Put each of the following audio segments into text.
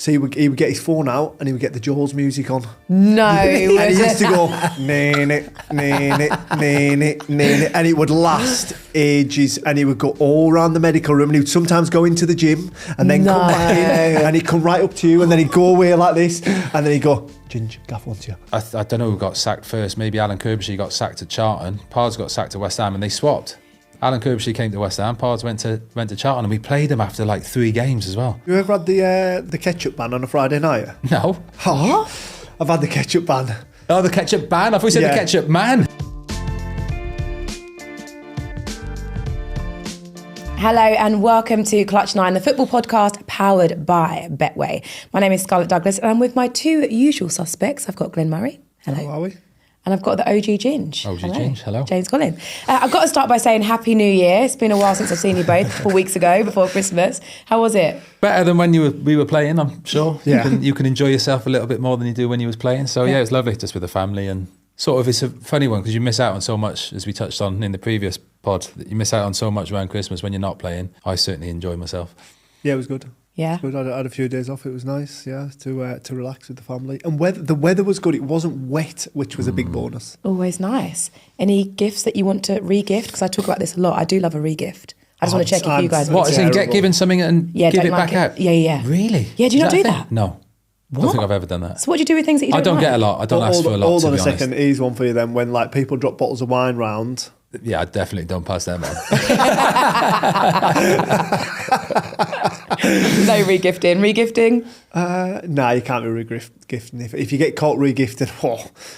So he would get his phone out and he would get the Jaws music on. No. And he used to go, and it would last ages. And he would go all around the medical room and he would sometimes go into the gym and then come back in and he'd come right up to you and then he'd go away like this and then he'd go, Ginge, Gaff wants you. I don't know who got sacked first. Maybe Alan Kirbishley got sacked at Charlton. Pards got sacked at West Ham and they swapped. Alan Kirbishley came to West Ham, Pards went to Charlton and we played him after like 3 games as well. You ever had the ketchup ban on a Friday night? No. Oh, I've had the ketchup ban. Oh, the ketchup ban? I thought you said the ketchup man. Hello and welcome to Clutch 9, the football podcast powered by Betway. My name is Scarlette Douglas and I'm with my 2 usual suspects. I've got Glen Murray. Hello. How are we? And I've got the OG Ginge. OG Ginge, hello. James Collins. I've got to start by saying Happy New Year. It's been a while since I've seen you both, 4 weeks ago, before Christmas. How was it? Better than when we were playing, I'm sure. Yeah. You can enjoy yourself a little bit more than you do when you was playing. So yeah, it was lovely, just with the family. And sort of, it's a funny one because you miss out on so much, as we touched on in the previous pod, that you miss out on so much around Christmas when you're not playing. I certainly enjoy myself. Yeah, it was good. Yeah. Good. I had a few days off. It was nice, yeah, to relax with the family. And the weather was good. It wasn't wet, which was a big bonus. Always nice. Any gifts that you want to re-gift? Because I talk about this a lot. I do love a re-gift. I just want to check if you guys... What, is it get given something and give it back out? Yeah. Really? Yeah, do you not do that? No. I don't think I've ever done that. So what do you do with things that you don't I don't like? get a lot. I don't ask for a lot, Hold on to be a honest. second. Here's one for you then. When like people drop bottles of wine round... Yeah, I definitely don't pass them on. No re-gifting. Re-gifting? No, you can't be re-gifting. If you get caught re-gifted,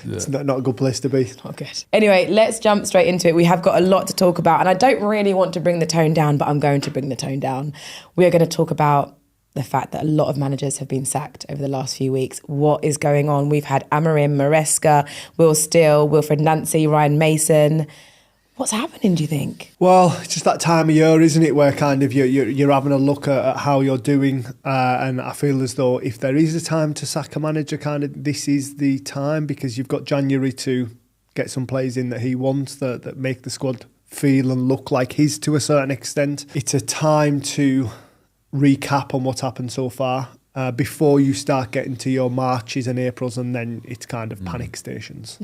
it's not a good place to be. Not good. Anyway, let's jump straight into it. We have got a lot to talk about, and I don't really want to bring the tone down, but I'm going to bring the tone down. We are going to talk about the fact that a lot of managers have been sacked over the last few weeks. What is going on? We've had Amorim, Maresca, Will Steele, Wilfred Nancy, Ryan Mason. What's happening, do you think? Well, it's just that time of year, isn't it, where kind of you're having a look at how you're doing, and I feel as though if there is a time to sack a manager, kind of this is the time, because you've got January to get some players in that he wants, that make the squad feel and look like his to a certain extent. It's a time to recap on what's happened so far before you start getting to your Marches and Aprils, and then it's kind of panic stations.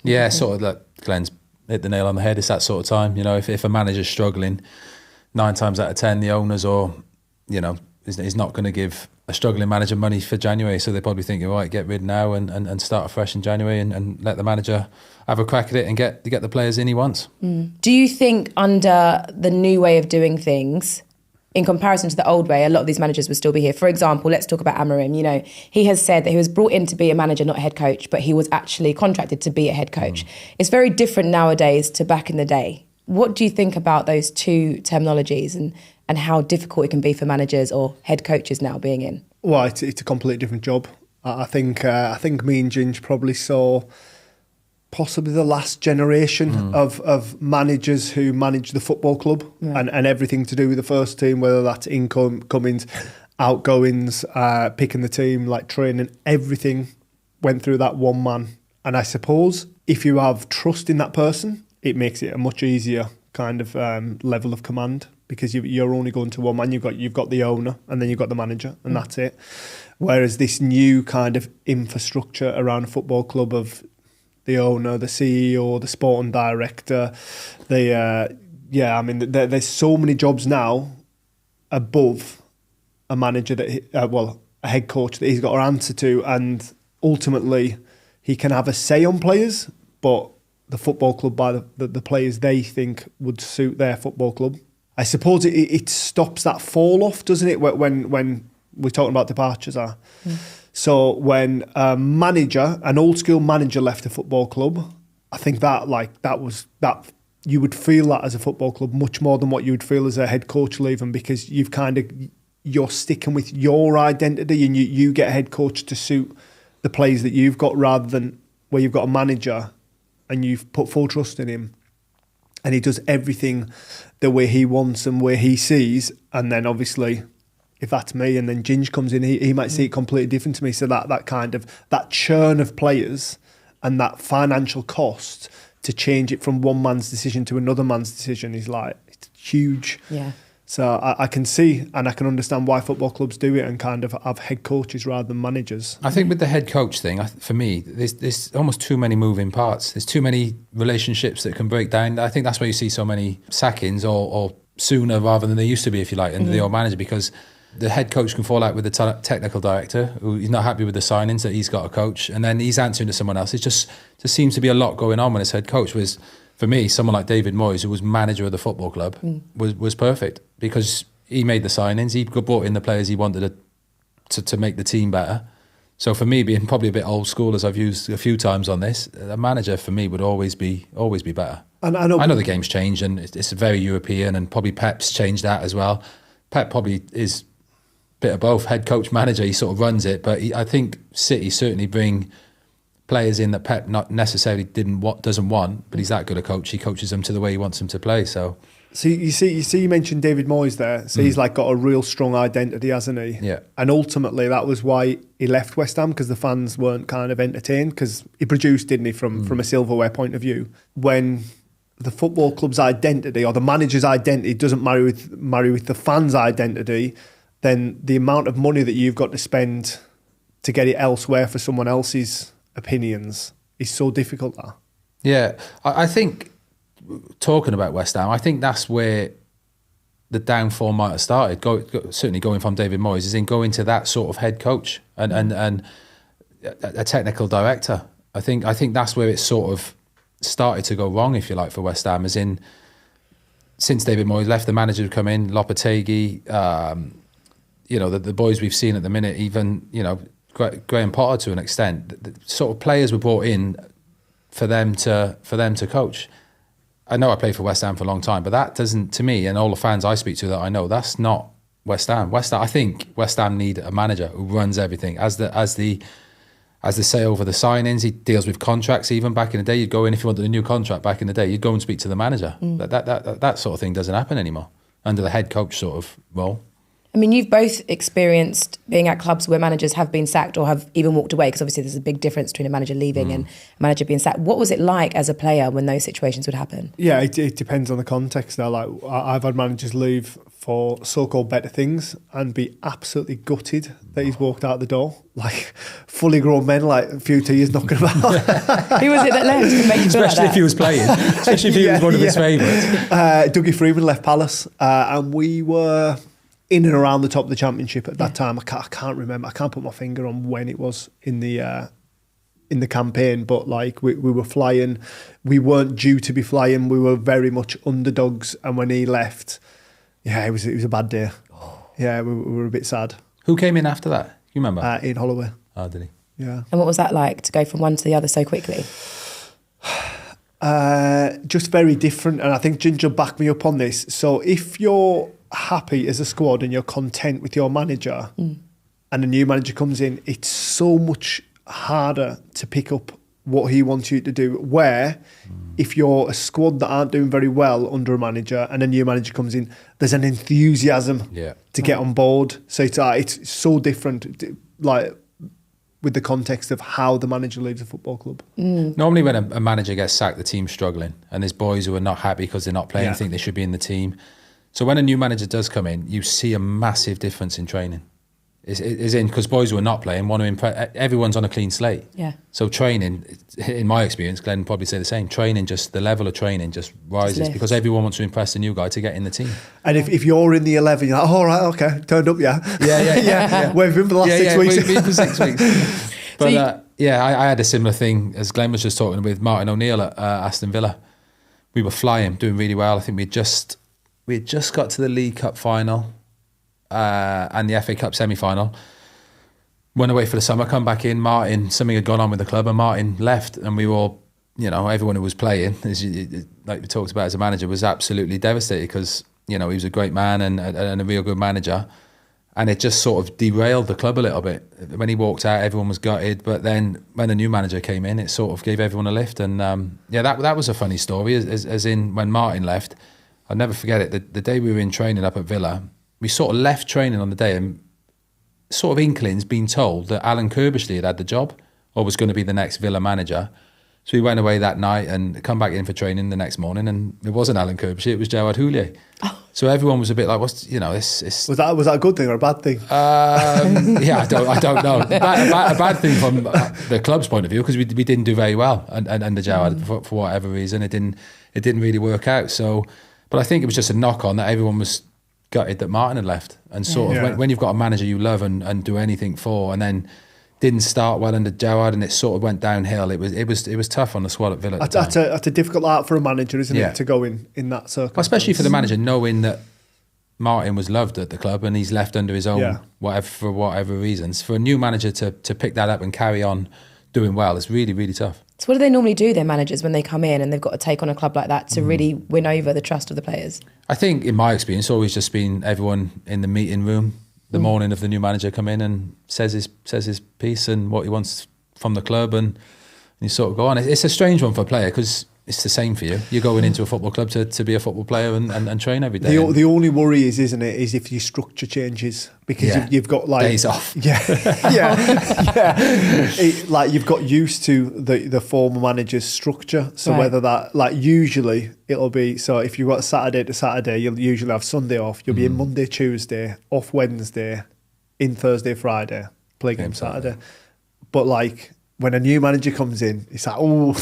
Yeah, sort of like Glenn's hit the nail on the head. It's that sort of time, you know, if a manager's struggling, 9 times out of 10 the owners is not going to give a struggling manager money for January, so they're probably thinking, right, get rid now and start afresh in January and let the manager have a crack at it and get the players in he wants. Do you think under the new way of doing things, in comparison to the old way, a lot of these managers would still be here? For example, let's talk about Amorim. You know, he has said that he was brought in to be a manager, not a head coach, but he was actually contracted to be a head coach. It's very different nowadays to back in the day. What do you think about those two terminologies and how difficult it can be for managers or head coaches now being in? Well, it's a completely different job. I think me and Ginge probably saw possibly the last generation of managers who manage the football club and everything to do with the first team, whether that's incomings, outgoings, picking the team, like training, everything went through that one man. And I suppose if you have trust in that person, it makes it a much easier kind of level of command, because you're only going to one man. You've got the owner and then you've got the manager, and that's it. Whereas this new kind of infrastructure around a football club of the owner, the CEO, the sporting director, there's so many jobs now above a manager a head coach that he's got to answer to, and ultimately he can have a say on players, but the football club by the players they think would suit their football club. I suppose it stops that fall off, doesn't it? When we're talking about departures are. So when an old school manager left a football club, I think that you would feel that as a football club much more than what you would feel as a head coach leaving, because you're sticking with your identity and you get a head coach to suit the players that you've got, rather than where you've got a manager and you've put full trust in him and he does everything the way he wants and where he sees, and then obviously, if that's me, and then Ginge comes in, he might see it completely different to me. So that kind of that churn of players and that financial cost to change it from one man's decision to another man's decision is like, it's huge. Yeah. So I can see and I can understand why football clubs do it and kind of have head coaches rather than managers. I think with the head coach thing, for me, there's almost too many moving parts. There's too many relationships that can break down. I think that's why you see so many sackings or sooner rather than they used to be, if you like, under the old manager, because the head coach can fall out with the technical director who he's not happy with the signings that he's got a coach, and then he's answering to someone else. It just seems to be a lot going on when it's head coach. Was for me, someone like David Moyes, who was manager of the football club, was perfect because he made the signings. He brought in the players he wanted to make the team better. So for me, being probably a bit old school, as I've used a few times on this, a manager for me would always be better. And I know the game's changed and it's very European, and probably Pep's changed that as well. Pep probably is a bit of both, head coach, manager. He sort of runs it, but I think City certainly bring players in that Pep not necessarily doesn't want, but he's that good a coach. He coaches them to the way he wants them to play. So you see, you mentioned David Moyes there. So he's like got a real strong identity, hasn't he? Yeah. And ultimately, that was why he left West Ham, because the fans weren't kind of entertained. Because he produced, didn't he, from a silverware point of view. When the football club's identity or the manager's identity doesn't marry with the fans' identity, then the amount of money that you've got to spend to get it elsewhere for someone else's opinions is so difficult. Yeah, I think, talking about West Ham, I think that's where the downfall might have started. Certainly going from David Moyes is in going to that sort of head coach and a technical director. I think that's where it sort of started to go wrong, if you like, for West Ham. As in, since David Moyes left, the manager would come in, Lopetegui, the boys we've seen at the minute, even Graham Potter to an extent. The sort of players were brought in for them to coach. I know I played for West Ham for a long time, but that doesn't, to me, and all the fans I speak to that I know, that's not West Ham. I think West Ham need a manager who runs everything. As the say over the signings, he deals with contracts. Even back in the day, you'd go in, if you wanted a new contract back in the day, you'd go and speak to the manager. That sort of thing doesn't happen anymore under the head coach sort of role. I mean, you've both experienced being at clubs where managers have been sacked or have even walked away, because obviously there's a big difference between a manager leaving and a manager being sacked. What was it like as a player when those situations would happen? Yeah, it depends on the context now. Like, I've had managers leave for so-called better things and be absolutely gutted that he's walked out the door. Like, fully grown men, like a few tears knocking about. Who was it that left? To make you feel especially like if he was playing, especially if he was one of his favourites. Dougie Freeman left Palace, and we were in and around the top of the Championship at that time. I can't remember. I can't put my finger on when it was in the campaign, but like we were flying. We weren't due to be flying. We were very much underdogs, and when he left, it was a bad day. Yeah, we were a bit sad. Who came in after that? You remember? Ian Holloway. Oh, did he? Yeah. And what was that like to go from one to the other so quickly? Just very different, and I think Ginger backed me up on this. So if you're happy as a squad and you're content with your manager and a new manager comes in, it's so much harder to pick up what he wants you to do, where if you're a squad that aren't doing very well under a manager and a new manager comes in, there's an enthusiasm to get on board. So it's so different, like with the context of how the manager leaves a football club. Normally when a manager gets sacked, the team's struggling and there's boys who are not happy because they're not playing and think they should be in the team. So when a new manager does come in, you see a massive difference in training. Is in because boys who are not playing want to impress. Everyone's on a clean slate. Yeah. So training, in my experience, Glen would probably say the same. Training, just the level of training just rises because everyone wants to impress the new guy to get in the team. And if you're in the 11, you're like, all right, okay, turned up, yeah. Where have you been for the last 6 weeks? We've been for 6 weeks. But I had a similar thing as Glen was just talking with Martin O'Neill at Aston Villa. We were flying, doing really well. I think we had just got to the League Cup final and the FA Cup semi-final. Went away for the summer, come back in. Something had gone on with the club and Martin left, and we were all, everyone who was playing, like we talked about as a manager, was absolutely devastated because, he was a great man and a real good manager. And it just sort of derailed the club a little bit. When he walked out, everyone was gutted. But then when the new manager came in, it sort of gave everyone a lift. And that was a funny story, as in when Martin left. I'll never forget it. The day we were in training up at Villa, we sort of left training on the day and sort of inklings being told that Alan Kirbishley had the job or was going to be the next Villa manager. So we went away that night and come back in for training the next morning, and it wasn't Alan Kirbishy, it was Gerard Houllier. So everyone was a bit like, "What's this?" Was that a good thing or a bad thing? Yeah, I don't know. A bad thing from the club's point of view, because we didn't do very well under Gerard for whatever reason. It didn't really work out. So, but I think it was just a knock on that everyone was gutted that Martin had left, and sort of when you've got a manager you love and do anything for, and then didn't start well under Gerard, and it sort of went downhill. It was tough on the squad at Villa. That's a differult art for a manager, isn't it, to go in that circle? Especially for the manager, knowing that Martin was loved at the club and he's left under his own for whatever reasons. For a new manager to pick that up and carry on doing well, it's really, really tough. So what do they normally do, their managers, when they come in and they've got to take on a club like that to really win over the trust of the players? I think, in my experience, always just been everyone in the meeting room the morning of the new manager come in and says his piece and what he wants from the club, and you sort of go on. It's a strange one for a player, because it's the same for you. You're going into a football club to be a football player and train every day. The only worry isn't it, is if your structure changes, because you've got like days off. Yeah. Like you've got used to the former manager's structure. So whether that, like, usually it'll be, so if you've got Saturday to Saturday, you'll usually have Sunday off. You'll be in Monday, Tuesday, off Wednesday, in Thursday, Friday, play game Saturday. But like, when a new manager comes in, it's like,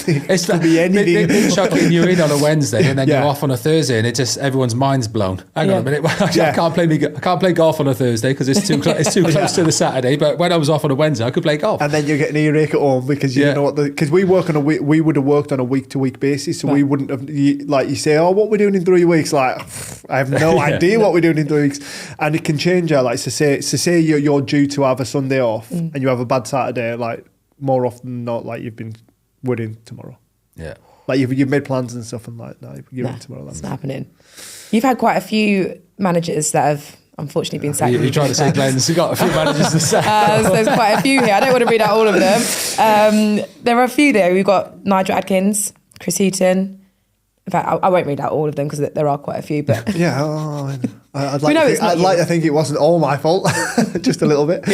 it could be anything. They're chucking you in on a Wednesday and then you're off on a Thursday, and it just, everyone's mind's blown. Hang on a minute, I can't play golf on a Thursday because it's too close to the Saturday. But when I was off on a Wednesday, I could play golf. And then you're getting an earache at home because you know what? Because we work on we would have worked on a week-to-week basis, so we wouldn't have, like you say, what we're doing in 3 weeks. Like, I have no idea what we're doing in 3 weeks, and it can change. Like, so say you're due to have a Sunday off and you have a bad Saturday, like, more often than not, like, you've been in tomorrow. Yeah. Like, you've made plans and stuff, and like, no, you're in tomorrow. That's not happening. You've had quite a few managers that have unfortunately been sacked. You're trying to say Glen's got a few managers to sack. There's quite a few here. I don't want to read out all of them. There are a few there. We've got Nigel Adkins, Chris Heaton. In fact, I won't read out all of them because there are quite a few. But I'd like to think it wasn't all my fault, just a little bit.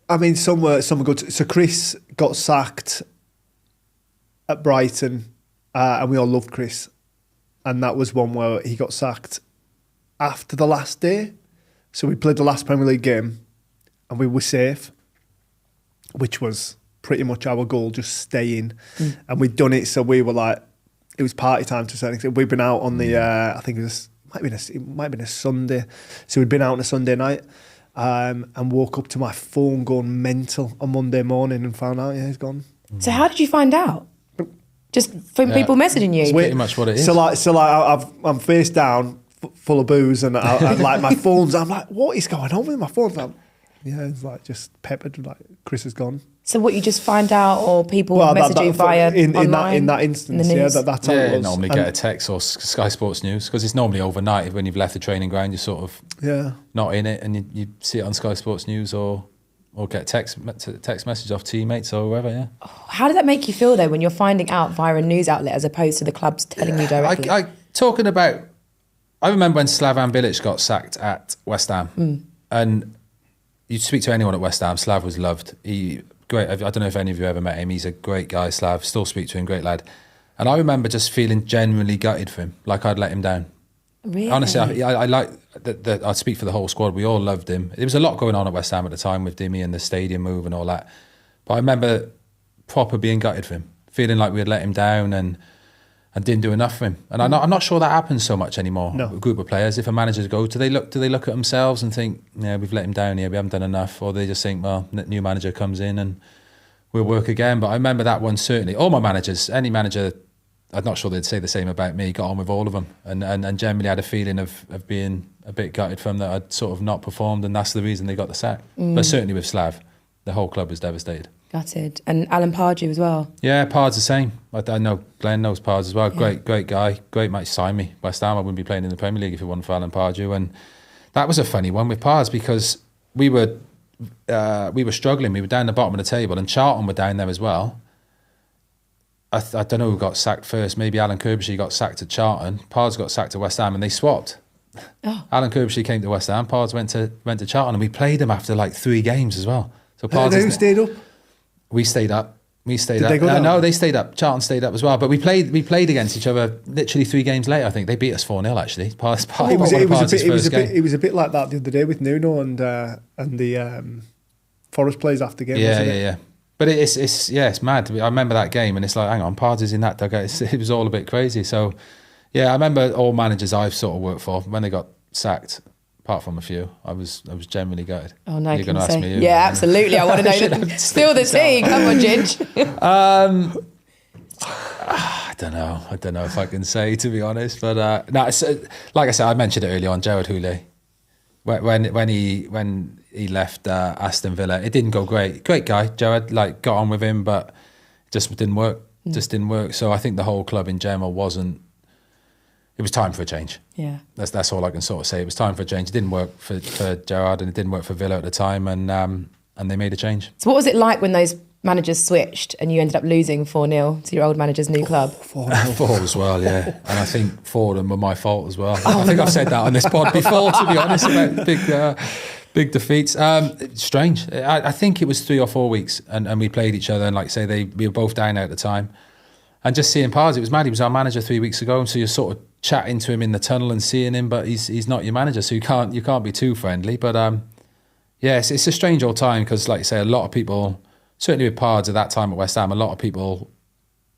I mean, some were good. So Chris got sacked at Brighton, and we all loved Chris. And that was one where he got sacked after the last day. So we played the last Premier League game, and we were safe, which was pretty much our goal, just staying. And we'd done it, so we were like, it was party time to a certain extent. We'd been out on the, I think it might have been a Sunday. So we'd been out on a Sunday night. And woke up to my phone going mental on Monday morning and found out, he's gone. So how did you find out? Just from people messaging you? That's pretty much what it is. So I'm face down, full of booze, and like my phone's, I'm like, what is going on with my phone? It's like just peppered, like, Chris is gone. So what, you just find out, or people message you via online? In that instance, that's how it was. Normally get a text or Sky Sports News, because it's normally overnight. When you've left the training ground, you're sort of not in it, and you see it on Sky Sports News or get text message off teammates or whoever. How did that make you feel though, when you're finding out via a news outlet as opposed to the clubs telling you directly? I remember when Slavan Bilic got sacked at West Ham, and you'd speak to anyone at West Ham, Slav was loved. Great. I don't know if any of you ever met him. He's a great guy, Slav. Still speak to him, great lad. And I remember just feeling genuinely gutted for him, like I'd let him down. Really? Honestly, I like that. I'd speak for the whole squad. We all loved him. There was a lot going on at West Ham at the time with Dimmy and the stadium move and all that. But I remember proper being gutted for him, feeling like we had let him down and didn't do enough for him. And I'm not sure that happens so much anymore. No. With a group of players, if a manager goes, do they look at themselves and think, we've let him down here, we haven't done enough, or they just think, well, new manager comes in and we'll work again. But I remember that one certainly. All my managers, any manager, I'm not sure they'd say the same about me, got on with all of them, and generally had a feeling of being a bit gutted from that I'd sort of not performed, and that's the reason they got the sack. But certainly with Slav, the whole club was devastated. Gutted. And Alan Pardew as well. Yeah, Pard's the same. I know Glen knows Pard's as well. Great guy. Great match. Sign me. West Ham, I wouldn't be playing in the Premier League if it wasn't for Alan Pardew. And that was a funny one with Pard's, because we were struggling. We were down the bottom of the table, and Charlton were down there as well. I don't know who got sacked first. Maybe Alan Kirbishy got sacked at Charlton. Pard's got sacked at West Ham, and they swapped. Alan Kirbishy came to West Ham. Pard's went to Charlton, and we played him after like 3 games as well. So Pard's, who stayed up? We stayed up. We stayed Did up. they go down? No, they stayed up. Charlton stayed up as well. But we played against each other literally 3 games later. I think they beat us 4-0 actually. It was a bit like that the other day with Nuno and the Forest players after game. Yeah. But it's mad. I remember that game and it's like, hang on, Pards is in that dugout. It was all a bit crazy. So yeah, I remember all managers I've sort of worked for when they got sacked. Apart from a few, I was generally gutted. Oh no! You're going to ask me? Yeah, absolutely. I want to know. Spill the tea. Come on, Ginge. I don't know if I can say, to be honest. But no, like I said, I mentioned it earlier on. Gerard Houllier, when he left Aston Villa, it didn't go great. Great guy, Gerard. Like got on with him, but it just didn't work. Just didn't work. So I think the whole club in general wasn't. It was time for a change. Yeah, that's all I can sort of say. It was time for a change. It didn't work for Gerard, and it didn't work for Villa at the time, and they made a change. So what was it like when those managers switched and you ended up losing 4-0 to your old manager's new club? 4 as well, yeah. And I think 4 of them were my fault as well. I think I've said that on this pod before, to be honest, about big defeats. Strange. I think it was 3 or 4 weeks, and we played each other, and like I say, we were both down at the time. And just seeing Pards, it was mad. He was our manager 3 weeks ago, and so you're sort of chatting to him in the tunnel and seeing him, but he's not your manager, so you can't be too friendly. But yeah, it's a strange old time because, like you say, a lot of people, certainly with Pards at that time at West Ham, a lot of people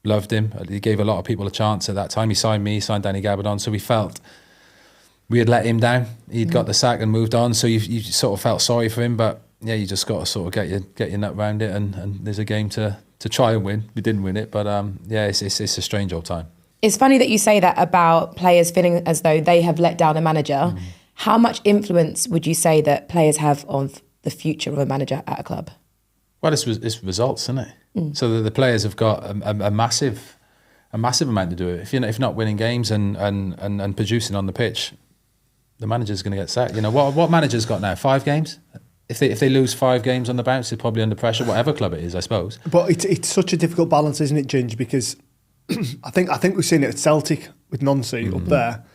loved him. He gave a lot of people a chance at that time. He signed me, he signed Danny Gabardon, so we felt we had let him down. He'd got the sack and moved on, so you sort of felt sorry for him. But yeah, you just got to sort of get your nut around it, and there's a game to try and win. We didn't win it, but yeah, it's a strange old time. It's funny that you say that about players feeling as though they have let down a manager. How much influence would you say that players have on the future of a manager at a club? Well, it's results, isn't it? So the players have got a massive amount to do it. If not winning games and producing on the pitch, the manager's going to get sacked. You know what manager's got now? 5 games. If they lose 5 games on the bounce, they're probably under pressure. Whatever club it is, I suppose. But it's such a difficult balance, isn't it, Ginge? Because I think we've seen it at Celtic with Nonsi up there.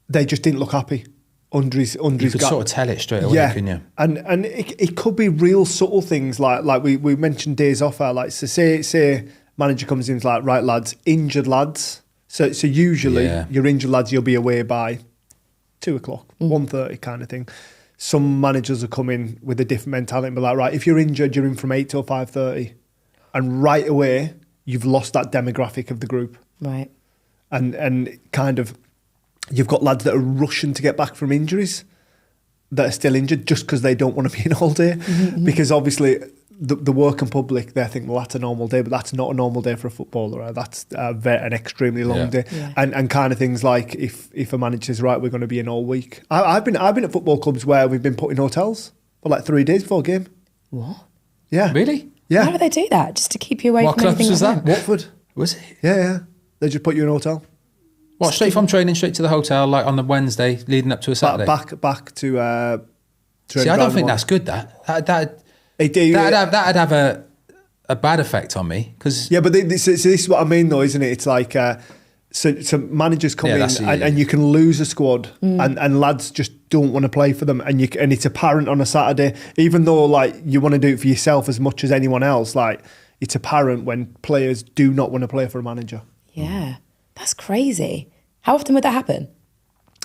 They just didn't look happy under his. You could sort of tell it straight away, couldn't you? And it could be real subtle things like we mentioned days off. Like so say manager comes in and is like, right lads, injured lads. So usually your injured lads you'll be away by 2:00, 1:30 kind of thing. Some managers will come in with a different mentality and be like, right, if you're injured, you're in from 8 till 5:30, and right away you've lost that demographic of the group. Right. And kind of, you've got lads that are rushing to get back from injuries that are still injured just because they don't want to be in all day. Because obviously the working public, they think, well, that's a normal day, but that's not a normal day for a footballer. Right? That's an extremely long day. Yeah. And kind of things like if a manager says, right, we're going to be in all week. I've been at football clubs where we've been put in hotels for like 3 days before a game. What? Yeah. Really? Yeah. Why do they do that? Just to keep you away from anything? What clubs was that? Watford. Was it? Yeah. They just put you in a hotel. What, straight from training, straight to the hotel, like on the Wednesday, leading up to a Saturday? Back to... See, I don't think that's good, That'd have a bad effect on me. Cause yeah, but this is what I mean, though, isn't it? It's like... So managers come in and you can lose a squad and lads just don't want to play for them and it's apparent on a Saturday, even though like you want to do it for yourself as much as anyone else, like it's apparent when players do not want to play for a manager. Yeah, that's crazy. How often would that happen?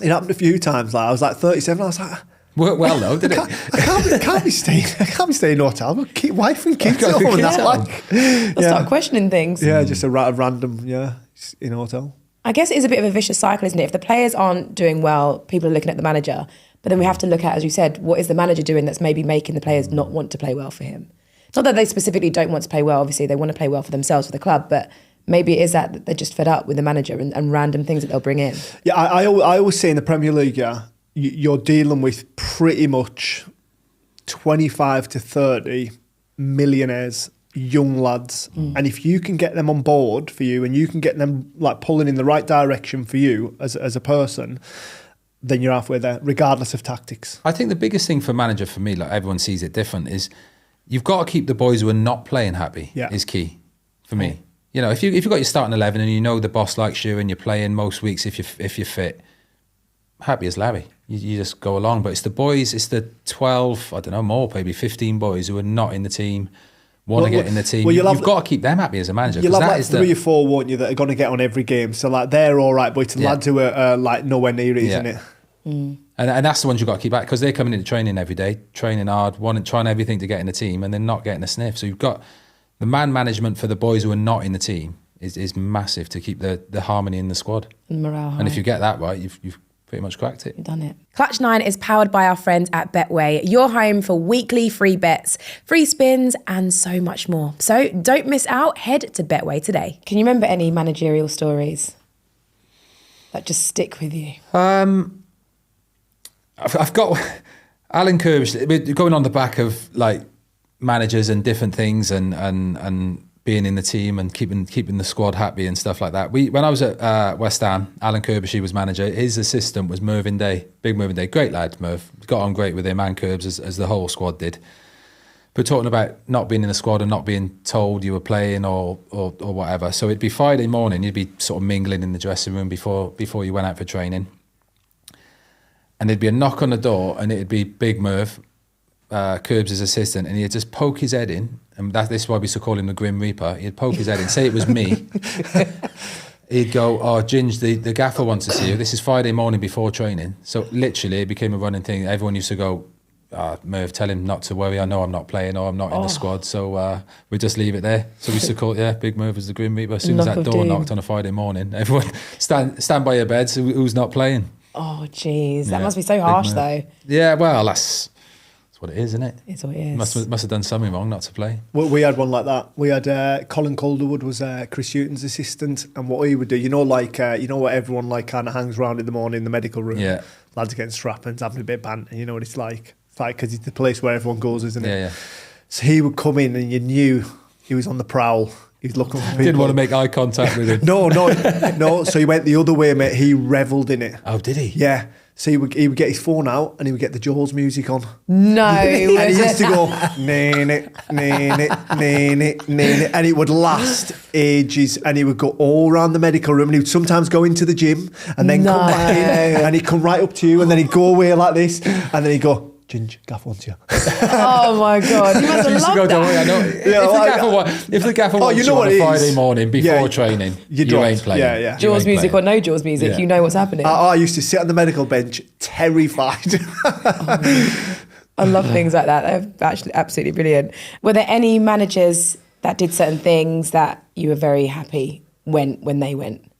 It happened a few times. Like I was like 37, I was like... Worked well though, did it? I can't be staying in a hotel. I've got wife and kids at home. I'll start questioning things. Yeah, just a random, in a hotel. I guess it is a bit of a vicious cycle, isn't it? If the players aren't doing well, people are looking at the manager. But then we have to look at, as you said, what is the manager doing that's maybe making the players not want to play well for him? It's not that they specifically don't want to play well. Obviously, they want to play well for themselves, for the club. But maybe it is that they're just fed up with the manager and random things that they'll bring in. Yeah, I always say in the Premier League, you're dealing with pretty much 25 to 30 millionaires, young lads, and if you can get them on board for you and you can get them like pulling in the right direction for you as a person, then you're halfway there, regardless of tactics. I think the biggest thing for manager for me, like everyone sees it different, is you've got to keep the boys who are not playing happy. Is key for me. You know, if you've got your starting 11 and you know the boss likes you and you're playing most weeks if you're fit, happy as Larry. You just go along. But it's the boys, it's the 12, I don't know, more, maybe 15 boys who are not in the team, want to get in the team. Well, you've got to keep them happy as a manager. You'll have that like is 3 or 4, won't you, that are going to get on every game. So like they're all right, but it's the lads who are like nowhere near it, isn't it? Mm. And that's the ones you've got to keep back, because they're coming into training every day, training hard, trying everything to get in the team, and they're not getting a sniff. So you've got the man management for the boys who are not in the team is massive to keep the harmony in the squad. And morale high. And if you get that right, you've pretty much cracked it. You've done it. Clutch 9 is powered by our friends at Betway, your home for weekly free bets, free spins, and so much more. So don't miss out. Head to Betway today. Can you remember any managerial stories that just stick with you? I've got Alan Curbs going on the back of like managers and different things and being in the team and keeping the squad happy and stuff like that. When I was at West Ham, Alan Curbs, he was manager. His assistant was Mervyn Day, big Mervyn Day, great lad. Merv got on great with him and Curbs as the whole squad did. But talking about not being in the squad and not being told you were playing or whatever. So it'd be Friday morning, you'd be sort of mingling in the dressing room before you went out for training. And there'd be a knock on the door, and it'd be Big Merv, Curbs' assistant, and he'd just poke his head in, and this is why we used to call him the Grim Reaper. He'd poke his head in, say it was me. He'd go, "Oh, Ginge, the gaffer wants to see you. This is Friday morning before training." So literally, it became a running thing. Everyone used to go, "Merv, tell him not to worry. I know I'm not playing, or I'm not in the squad." So we just leave it there. So we used to call, Big Merv as the Grim Reaper. As soon as that door knocked on a Friday morning, everyone stand by your beds. Who's not playing? Oh, jeez. That must be so harsh, though. Yeah, well, that's what it is, isn't it? It's what it is. Must have done something wrong not to play. Well, we had one like that. We had Colin Calderwood was Chris Hughton's assistant, and what he would do, you know what everyone like kind of hangs around in the morning in the medical room. Yeah, lads are getting strappings, having a bit of banter. You know what it's like. It's like because it's the place where everyone goes, isn't it? Yeah. So he would come in, and you knew he was on the prowl. He was looking for people. Didn't want to make eye contact with him. No. So he went the other way, mate. He revelled in it. Oh, did he? Yeah. So he would get his phone out and he would get the Jaws music on. No. And he used to go, and it would last ages. And he would go all around the medical room, and he would sometimes go into the gym and then come back in, and he'd come right up to you, and then he'd go away like this, and then he'd go, "Ginge, Gaff wants you." Oh my God, you must have loved that. I know. If the gaffer wants you on a Friday morning before training, you ain't playing. Yeah. Jaws music or no Jaws music, you know what's happening. I used to sit on the medical bench terrified. I love things like that. They're actually absolutely brilliant. Were there any managers that did certain things that you were very happy when they went?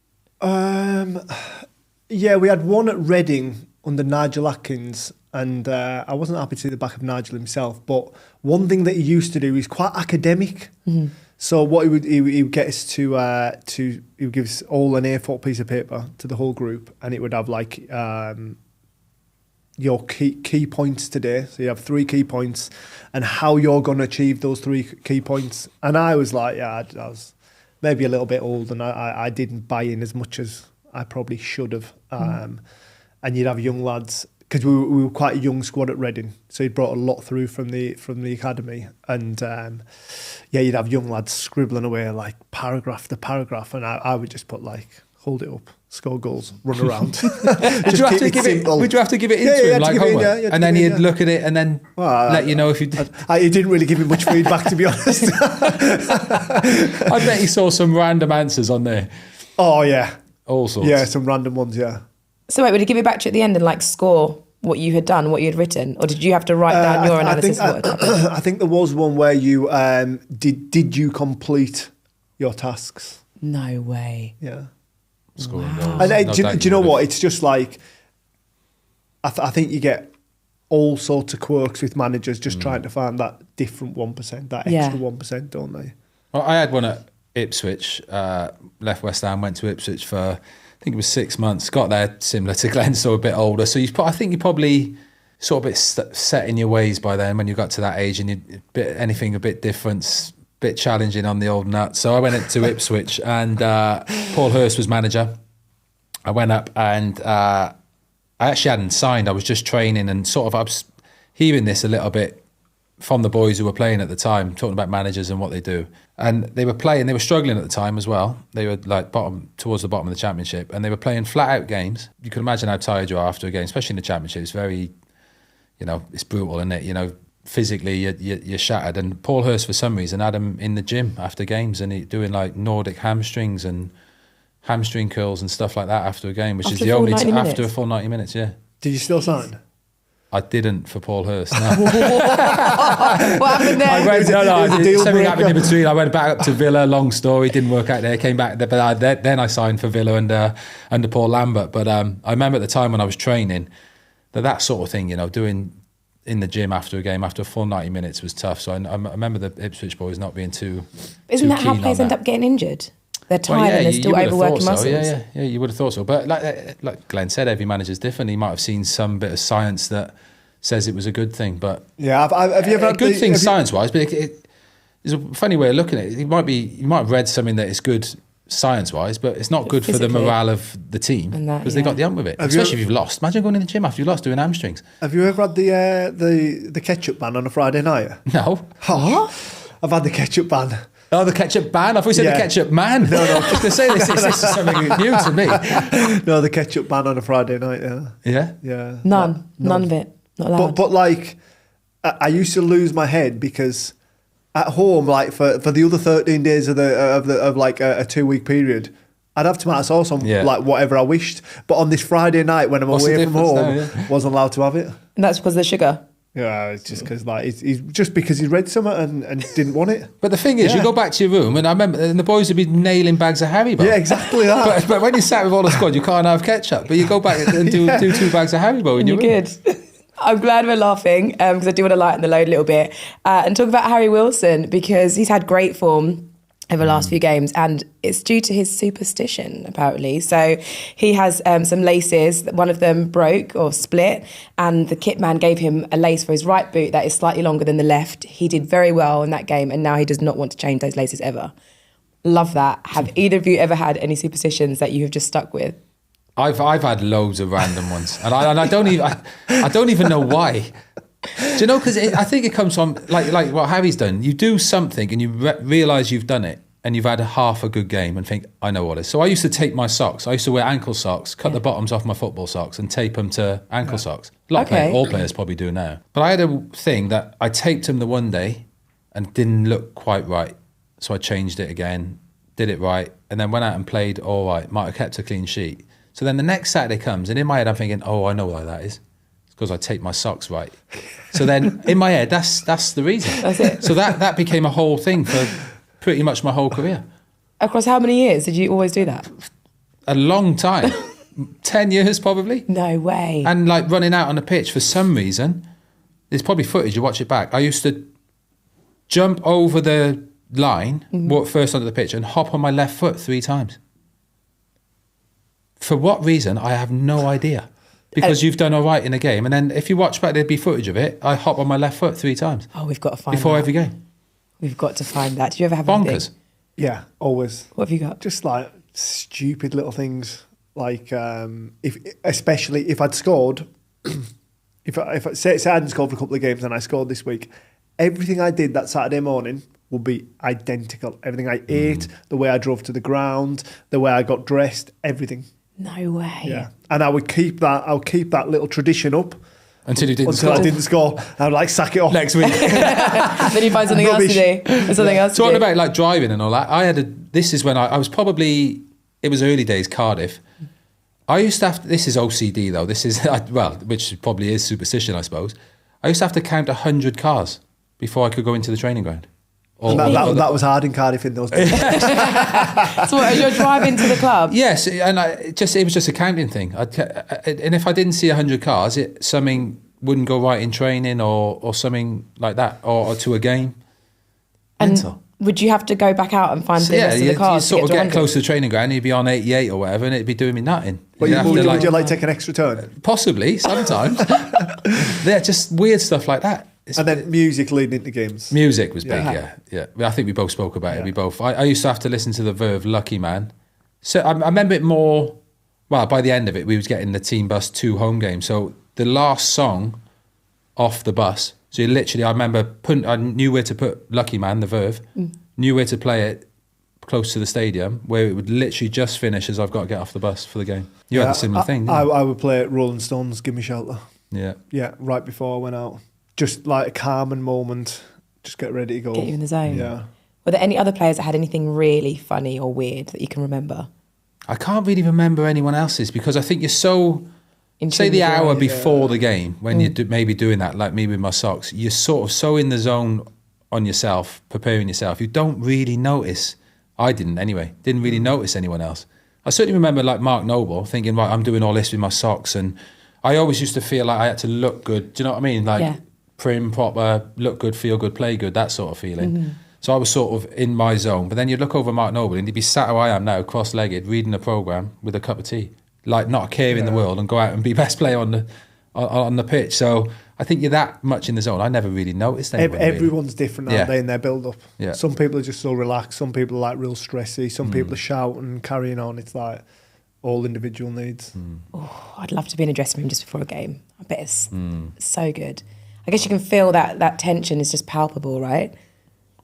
Yeah, we had one at Reading under Nigel Atkins. And I wasn't happy to see the back of Nigel himself, but one thing that he used to do, he's quite academic. Mm-hmm. So what he would get us he would give us all an A4 piece of paper to the whole group, and it would have like your key points today. So you have 3 key points, and how you're going to achieve those 3 key points. And I was like, I was maybe a little bit old, and I didn't buy in as much as I probably should have. And you'd have young lads. Because we were quite a young squad at Reading, so he brought a lot through from the academy, and you'd have young lads scribbling away like paragraph to paragraph, and I would just put like, hold it up, score goals, run around. Would you have to give it into him like homework? And then he'd look at it and then let you know if you did. He didn't really give me much feedback, to be honest. I bet he saw some random answers on there. Oh yeah, all sorts. Yeah, some random ones. Yeah. So wait, would he give it back to you at the end and like score what you had done, what you had written, or did you have to write down your analysis of what had happened? I think there was one where you did you complete your tasks? No way. Yeah. Scoring goals. And do you know what? It's just like I think you get all sorts of quirks with managers just trying to find that different 1%, that extra 1%, don't they? Well, I had one at Ipswich. Left West Ham, went to Ipswich for, I think it was 6 months. Got there similar to Glen, so a bit older. So I think you probably sort of a bit set in your ways by then when you got to that age, and anything a bit different, bit challenging on the old nut. So I went into Ipswich, and Paul Hurst was manager. I went up, and I actually hadn't signed. I was just training, and sort of I was hearing this a little bit from the boys who were playing at the time, talking about managers and what they do. And they were playing, they were struggling at the time as well. They were like towards the bottom of the championship, and they were playing flat out games. You can imagine how tired you are after a game, especially in the championship. It's very, it's brutal, isn't it? physically you're shattered. And Paul Hurst, for some reason, had him in the gym after games and he doing like Nordic hamstrings and hamstring curls and stuff like that after a game, which is the only after a full 90 minutes. Yeah. Did you still sign? I didn't for Paul Hurst. No. What happened there? Something happened in between. I went back up to Villa. Long story, didn't work out there. Came back, but then I signed for Villa under Paul Lambert. But I remember at the time when I was training that sort of thing, doing in the gym after a game, after a full 90 minutes was tough. So I remember the Ipswich boys not being too. Isn't that how players end up getting injured? They're tired and they're still overworking muscles. Yeah, you would have thought so. But like Glen said, every manager's different. He might have seen some bit of science that says it was a good thing. But yeah, have you ever had a good thing science-wise? But it's a funny way of looking at it. You might have read something that is good science-wise, but it's not good for the morale of the team because they got the hump with it. Especially if you've lost. Imagine going in the gym after you've lost doing hamstrings. Have you ever had the ketchup ban on a Friday night? No. Huh? I've had the ketchup ban. Oh, the ketchup ban? I thought you said the ketchup man. No. To say this is something new to me. No, the ketchup ban on a Friday night, Yeah? Yeah. None of it. Not allowed. But like, I used to lose my head because at home, like for the other 13 days of like a 2-week period, I'd have tomato sauce on like whatever I wished. But on this Friday night when I'm away from home, wasn't allowed to have it. And that's because of the sugar? Yeah, it's just because he's just because he read something and didn't want it. But the thing is, you go back to your room, and I remember, and the boys would be nailing bags of Haribo. Yeah, exactly that. but when you sat with all the squad, you can't have ketchup. But you go back and do 2 bags of Haribo in your room. You're good. I'm glad we're laughing because I do want to lighten the load a little bit and talk about Harry Wilson because he's had great form over the last few games, and it's due to his superstition, apparently. So he has some laces, one of them broke or split, and the kit man gave him a lace for his right boot that is slightly longer than the left. He did very well in that game, and now he does not want to change those laces ever. Love that. Have either of you ever had any superstitions that you have just stuck with? I've had loads of random ones, and I don't even know why. Do you know? Because I think it comes from like what Harry's done. You do something and you realise you've done it, and you've had half a good game, and think, I know what it is. So I used to tape my socks. I used to wear ankle socks, cut the bottoms off my football socks, and tape them to ankle socks. All players probably do now. But I had a thing that I taped them the one day, and it didn't look quite right, so I changed it again, did it right, and then went out and played all right. Might have kept a clean sheet. So then the next Saturday comes, and in my head I'm thinking, oh, I know why that is. It's because I taped my socks right. So then in my head, that's the reason. That's it. So that became a whole thing for pretty much my whole career. Across how many years did you always do that? A long time. 10 years probably. No way. And like running out on the pitch for some reason, there's probably footage, you watch it back. I used to jump over the line, walk first onto the pitch, and hop on my left foot 3 times. For what reason, I have no idea. Because you've done all right in a game. And then if you watch back, there'd be footage of it. I hop on my left foot 3 times. Oh, we've got to find before that. every game. We've got to find that. Do you ever have bonkers? Anything? Yeah, always. What have you got? Just like stupid little things. Like, especially if I'd scored, if I say I hadn't scored for a couple of games and I scored this week, everything I did that Saturday morning would be identical. Everything I ate, the way I drove to the ground, the way I got dressed, everything. No way. Yeah, and I would keep that little tradition up until you didn't score. I didn't score. I'd like sack it off next week. Then you find something else to do. Something else. Talking about like driving and all that. This is when I was probably, it was early days Cardiff. I used to have. This is OCD though. This is which probably is superstition, I suppose. I used to have to count 100 cars before I could go into the training ground. And that was hard in Cardiff in those days. So what, as you're driving to the club? Yes, and it was just a counting thing. And if I didn't see 100 cars, something wouldn't go right in training or something like that, or to a game. And mental. Would you have to go back out and find the rest of the cars? You sort of get close to the training ground, you'd be on 88 or whatever, and it'd be doing me nutting. Would you take an extra turn? Possibly, sometimes. Yeah, just weird stuff like that. And then music leading into games. Music was big, yeah. I think we both spoke about it. We both. I used to have to listen to the Verve "Lucky Man." So I remember it more. Well, by the end of it, we was getting the team bus to home games. So the last song off the bus. So you literally, I remember I knew where to put "Lucky Man," the Verve. Knew where to play it close to the stadium, where it would literally just finish as I've got to get off the bus for the game. You had a similar thing, didn't you? I would play Rolling Stones, "Give Me Shelter." Yeah, right before I went out. just like a calming moment. Just get ready to go. Get you in the zone. Yeah. Were there any other players that had anything really funny or weird that you can remember? I can't really remember anyone else's because I think you're so... In Say the tune with hour your- before the game, when you're maybe doing that, like me with my socks, you're sort of so in the zone on yourself, preparing yourself, you don't really notice. I didn't anyway, didn't really notice anyone else. I certainly remember like Mark Noble thinking, right, I'm doing all this with my socks, and I always used to feel like I had to look good. Do you know what I mean? Like prim, proper, look good, feel good, play good, that sort of feeling. So I was sort of in my zone. But then you'd look over Mark Noble and he'd be sat how I am now, cross-legged, reading a programme with a cup of tea. Like not a care in the world, and go out and be best player on the pitch. So I think you're that much in the zone. I never really noticed anyone. Everyone's different, aren't Yeah. they, in their build-up? Yeah. Some people are just so relaxed. Some people are like real stressy. Some people are shouting, carrying on. It's like all individual needs. Oh, I'd love to be in a dressing room just before a game. I bet it's so good. I guess you can feel that tension is just palpable, right?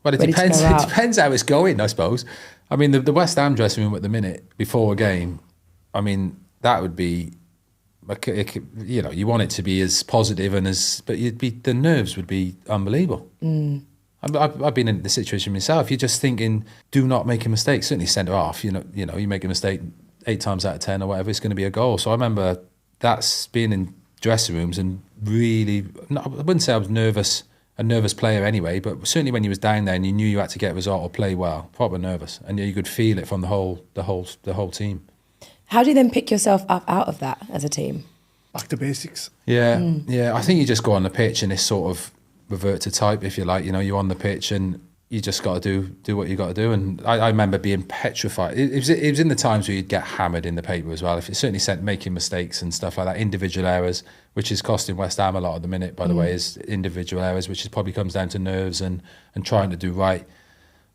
Well, it Ready to depends. go It out. depends how it's going, I suppose. I mean, the West Ham dressing room at the minute before a game. I mean, that would be, you know, you want it to be as positive and as, but the nerves would be unbelievable. I've been in the situation myself. You're just thinking, do not make a mistake. Certainly centre half. You know, you make a mistake 8 times out of 10 or whatever, it's going to be a goal. So I remember that's being in dressing rooms and really, I wouldn't say I was nervous. A nervous player anyway, but certainly when you was down there and you knew you had to get a result or play well, proper nervous, and you could feel it from the whole team. How do you then pick yourself up out of that as a team? Back to basics. Yeah, yeah. I think you just go on the pitch and it's sort of revert to type, if you like. You know, you're on the pitch and you just got to do what you got to do. And I remember being petrified. It was in the times where you'd get hammered in the paper as well. If it certainly sent making mistakes and stuff like that, individual errors, which is costing West Ham a lot at the minute, by the way, is individual errors, which is probably comes down to nerves and trying to do right.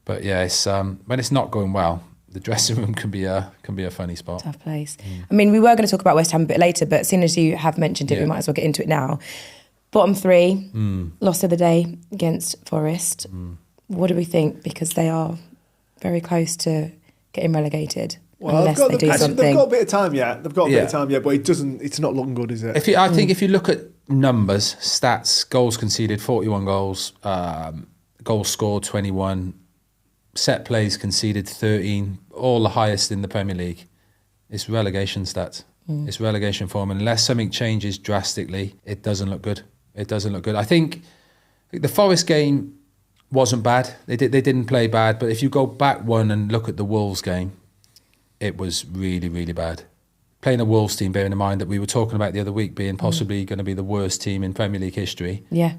But yeah, it's when it's not going well, the dressing room can be a funny spot. Tough place. I mean, we were going to talk about West Ham a bit later, but seeing as you have mentioned it, we might as well get into it now. Bottom 3, loss of the day against Forest. What do we think? Because they are very close to getting relegated. Well, unless they do something. they've got a bit of time yet. They've got a bit of time yet, but it's not looking good, is it? I think if you look at numbers, stats, goals conceded, 41 goals, goals scored, 21, set plays conceded, 13, all the highest in the Premier League. It's relegation stats. It's relegation form. Unless something changes drastically, it doesn't look good. It doesn't look good. I think the Forest game wasn't bad. They didn't play bad. But if you go back one and look at the Wolves game, it was really, really bad. Playing a Wolves team, bearing in mind that we were talking about the other week being possibly going to be the worst team in Premier League history. Yeah.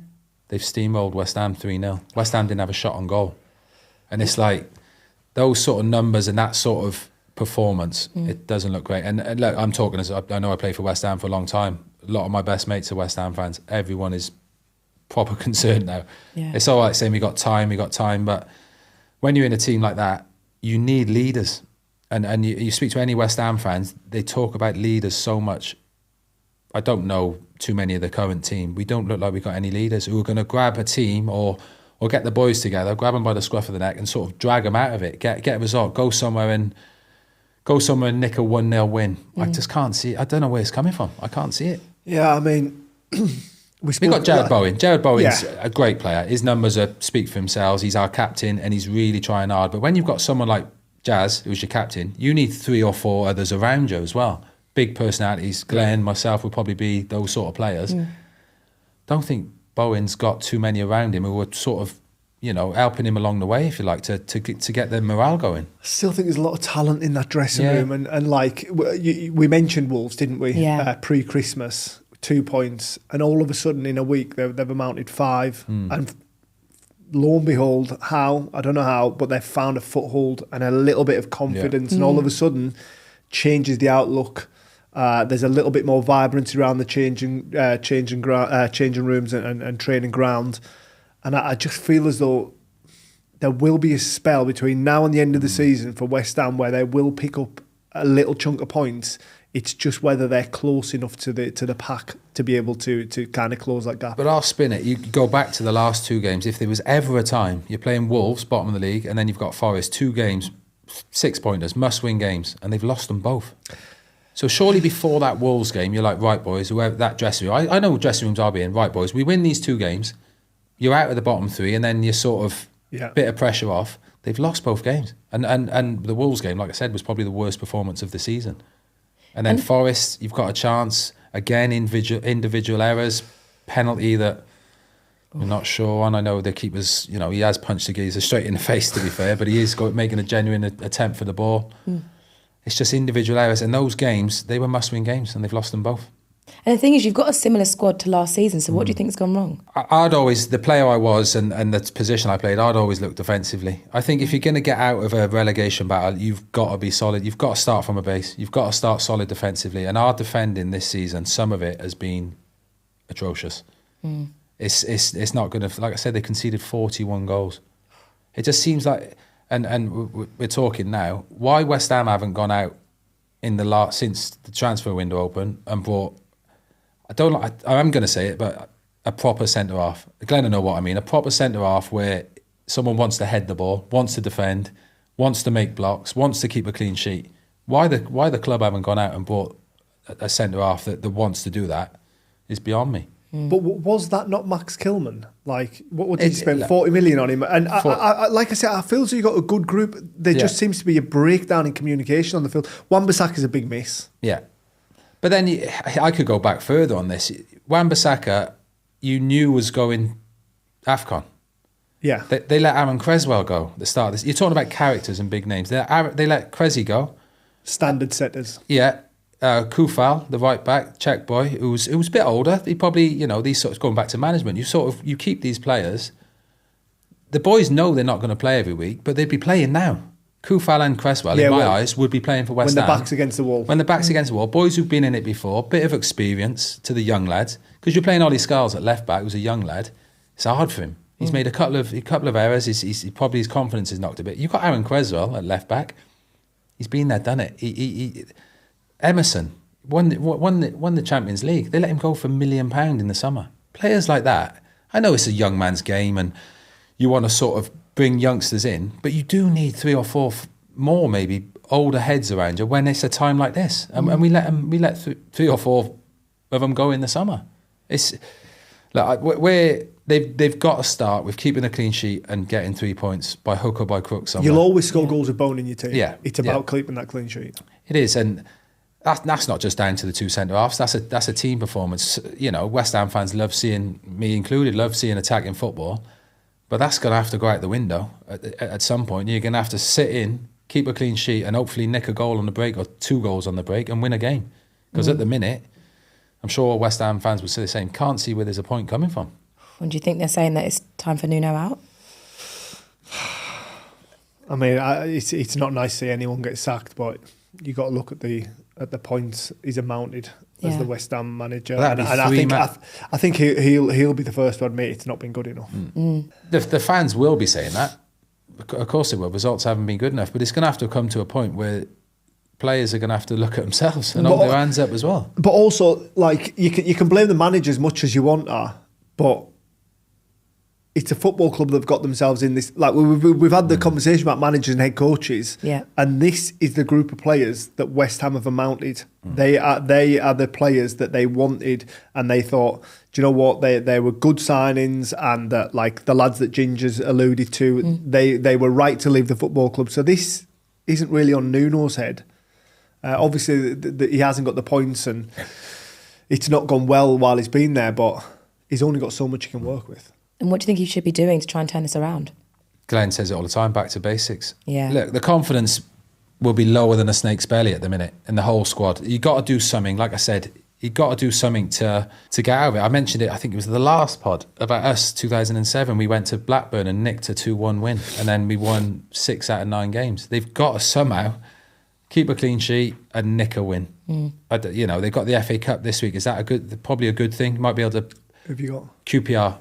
They've steamrolled West Ham 3-0. West Ham didn't have a shot on goal. And it's like those sort of numbers and that sort of performance, it doesn't look great. And look, I'm talking as I know I played for West Ham for a long time. A lot of my best mates are West Ham fans. Everyone is proper concerned now. Yeah. It's all right saying we got time, but when you're in a team like that, you need leaders. And you speak to any West Ham fans, they talk about leaders so much. I don't know too many of the current team. We don't look like we've got any leaders who are going to grab a team or get the boys together, grab them by the scruff of the neck and sort of drag them out of it, get a result, go somewhere and nick a 1-0 win. I just can't see it. I don't know where it's coming from. I can't see it. Yeah, I mean, We've got Jared Bowen. Jared Bowen's a great player. His numbers speak for themselves. He's our captain and he's really trying hard. But when you've got someone like Jazz, who's your captain, you need 3 or 4 others around you as well. Big personalities. Glen, myself would probably be those sort of players. Don't think Bowen's got too many around him who are sort of, helping him along the way, if you like, to get the morale going. I still think there's a lot of talent in that dressing room. And like, we mentioned Wolves, didn't we? Yeah. Pre-Christmas, 2 points. And all of a sudden, in a week, they've amounted 5. And lo and behold, I don't know how, but they've found a foothold and a little bit of confidence. And all of a sudden, changes the outlook. There's a little bit more vibrancy around the changing rooms and training ground. And I just feel as though there will be a spell between now and the end of the season for West Ham where they will pick up a little chunk of points. It's just whether they're close enough to the pack to be able to kind of close that gap. But I'll spin it. You go back to the last 2 games. If there was ever a time, you're playing Wolves, bottom of the league, and then you've got Forest, 2 games, 6-pointers, must-win games, and they've lost them both. So surely before that Wolves game, you're like, right, boys, whoever that dressing room, I know dressing rooms are being, right, boys, we win these 2 games, you're out of the bottom 3, and then you're sort of bit of pressure off. They've lost both games. And the Wolves game, like I said, was probably the worst performance of the season. And then Forest, you've got a chance, again, individual errors, penalty that we're not sure on. I know the keeper's, you know, he has punched the geezer straight in the face, to be fair, but he is making a genuine attempt for the ball. It's just individual errors. And those games, they were must-win games, and they've lost them both. And the thing is, you've got a similar squad to last season, so what do you think's gone wrong? I'd always, the player I was and the position I played, I'd always look defensively. I think if you're going to get out of a relegation battle, you've got to be solid. You've got to start from a base. You've got to start solid defensively. And our defending this season, some of it has been atrocious. It's not going to, like I said, they conceded 41 goals. It just seems like, and we're talking now, why West Ham haven't gone out in the since the transfer window opened and brought, I'm going to say it, but a proper centre-half. Glen will know what I mean. A proper centre-half where someone wants to head the ball, wants to defend, wants to make blocks, wants to keep a clean sheet. Why the club haven't gone out and brought a centre-half that wants to do that is beyond me. But was that not Max Kilman? Like, what did you spend 40 million on him? And I, like I said, I feel so you got a good group. There just seems to be a breakdown in communication on the field. Wan-Bissaka is a big miss. Yeah. But then I could go back further on this. Wan-Bissaka, you knew was going AFCON. Yeah. They let Aaron Creswell go at the start of this. You're talking about characters and big names. They let Cressy go. Standard setters. Yeah. Kufal, the right back, Czech boy, who was a bit older. He probably, these sorts going back to management. You keep these players. The boys know they're not going to play every week, but they'd be playing now. Kufal and Cresswell, in my eyes, would be playing for West Ham. When the back's against the wall. When the back's against the wall. Boys who've been in it before, bit of experience to the young lads. Because you're playing Ollie Scarlette at left back, who's a young lad. It's hard for him. He's made a couple of errors. He's probably his confidence is knocked a bit. You've got Aaron Creswell at left back. He's been there, done it. Emerson won the Champions League. They let him go for £1 million in the summer. Players like that. I know it's a young man's game and you want to sort of bring youngsters in, but you do need 3 or 4 more maybe older heads around you when it's a time like this. And we let 3 or 4 of them go in the summer. It's like they've got to start with keeping a clean sheet and getting 3 points by hook or by crook somewhere. You'll always score goals with bone in your team. Yeah, it's about keeping that clean sheet. It is, and that's not just down to the 2 centre-halves. That's a team performance. West Ham fans love seeing, me included, love seeing attacking football, but that's going to have to go out the window at some point. You're going to have to sit in, keep a clean sheet, and hopefully nick a goal on the break or 2 goals on the break and win a game. Because at the minute, I'm sure West Ham fans would say the same. Can't see where there's a point coming from. And do you think they're saying that it's time for Nuno out? I mean, it's not nice to see anyone get sacked, but you got to look at the points he's amounted as the West Ham manager, well, and I think he'll be the first to admit it's not been good enough. The fans will be saying that. Of course they will. Results haven't been good enough, but it's going to have to come to a point where players are going to have to look at themselves and hold their hands up as well. But also, like, you can blame the manager as much as you want to, but it's a football club that've got themselves in this. Like, we've had the conversation about managers and head coaches, and this is the group of players that West Ham have amounted. They are the players that they wanted, and they thought, do you know what? They were good signings, and like the lads that Ginger's alluded to, they were right to leave the football club. So this isn't really on Nuno's head. Obviously, he hasn't got the points, and it's not gone well while he's been there, but he's only got so much he can work with. And what do you think he should be doing to try and turn this around? Glenn says it all the time, back to basics. Yeah. Look, the confidence will be lower than a snake's belly at the minute in the whole squad. You've got to do something, like I said, you've got to do something to get out of it. I mentioned it, I think it was the last pod, about us, 2007. We went to Blackburn and nicked a 2-1 win, and then we won 6 out of 9 games. They've got to somehow keep a clean sheet and nick a win. They've got the FA Cup this week. Is that probably a good thing? Might be able to... Who have you got? QPR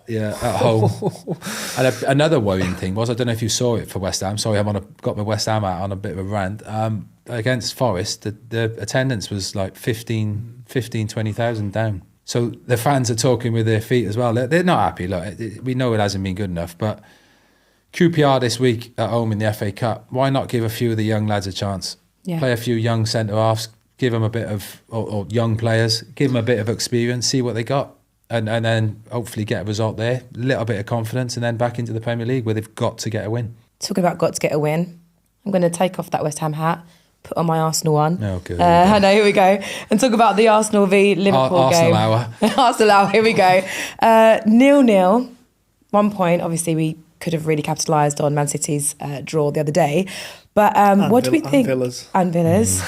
at home. And another worrying thing was, I don't know if you saw it for West Ham. Sorry, got my West Ham out on a bit of a rant. Against Forest, the attendance was like 20,000 down. So the fans are talking with their feet as well. They're not happy. Look, we know it hasn't been good enough, but QPR this week at home in the FA Cup, why not give a few of the young lads a chance? Play a few young centre-halves, give them a bit of, or young players, give them a bit of experience, see what they got, and then hopefully get a result there, a little bit of confidence, and then back into the Premier League where they've got to get a win. Talking about got to get a win, I'm going to take off that West Ham hat, put on my Arsenal one. Oh, good. I know, here we go. And talk about the Arsenal v Liverpool game. Arsenal hour. Arsenal hour, here we go. 0-0. 1 point, obviously we could have really capitalised on Man City's draw the other day. But what do we think? And Villas.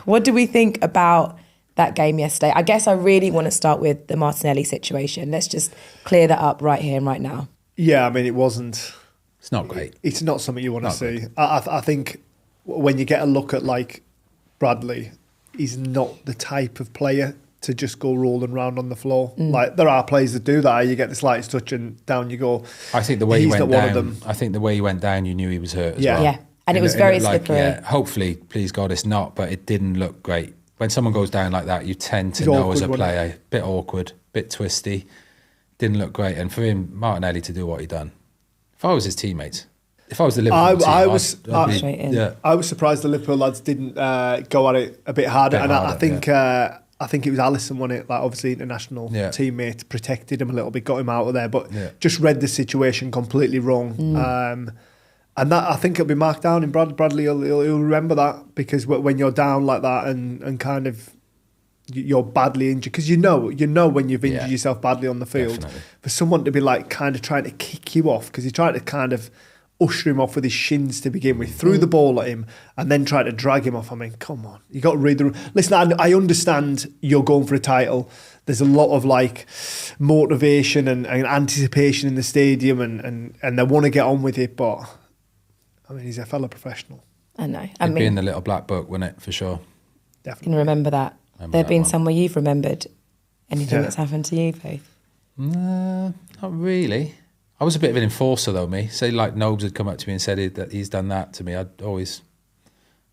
What do we think about that game yesterday? I guess I really want to start with the Martinelli situation. Let's just clear that up right here and right now. Yeah, I mean, it wasn't... It's not great. It's not something you want to see. I think when you get a look at, like, Bradley, he's not the type of player to just go rolling around on the floor. Like, there are players that do that. You get the slightest touch and down you go. I think the way he went down, one of them. I think the way he went down, you knew he was hurt as well. Yeah, and it was very slippery. Hopefully, please God, it's not, but it didn't look great. When someone goes down like that, you tend to know as a player, bit awkward, bit twisty, didn't look great. And for him, Martinelli, to do what he done, if I was his teammates, if I was the Liverpool team, I was surprised the Liverpool lads didn't go at it a bit harder. I think it was Alisson won it. Like, obviously, international teammate protected him a little bit, got him out of there, but just read the situation completely wrong. And that, I think, it'll be marked down in Bradley. He'll remember that, because when you're down like that and kind of you're badly injured, because you know when you've injured yourself badly on the field. Definitely. For someone to be like kind of trying to kick you off, because he tried to kind of usher him off with his shins to begin with, threw the ball at him and then tried to drag him off. I mean, come on, you got to read the... Listen, I understand you're going for a title. There's a lot of like motivation and anticipation in the stadium, and they want to get on with it, but I mean, he's a fellow professional. I know. It'd be in the little black book, wouldn't it, for sure? Definitely. You can remember that. There been somewhere you've remembered anything that's happened to you both? Not really. I was a bit of an enforcer though, me. Say like Nobes had come up to me and said that he's done that to me, I'd always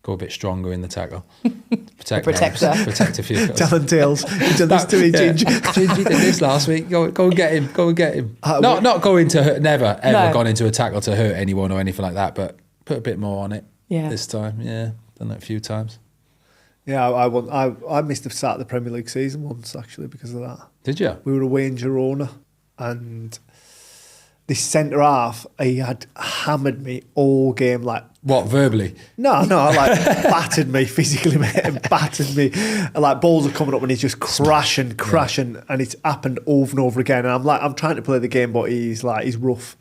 go a bit stronger in the tackle. Protect a few. Telling tales. He's done this to me, Gingy. Gingy did this last week. Go and get him. Go and get him. Not going to hurt, never ever gone into a tackle to hurt anyone or anything like that, but put a bit more on it this time. Yeah, done that a few times. Yeah, I missed have sat the Premier League season once, actually, because of that. Did you? We were away in Girona, and this centre half, he had hammered me all game. Like, what, verbally? No, like battered me physically, mate, and battered me. And like, balls are coming up and he's just crashing, and it's happened over and over again. And I'm trying to play the game, but he's rough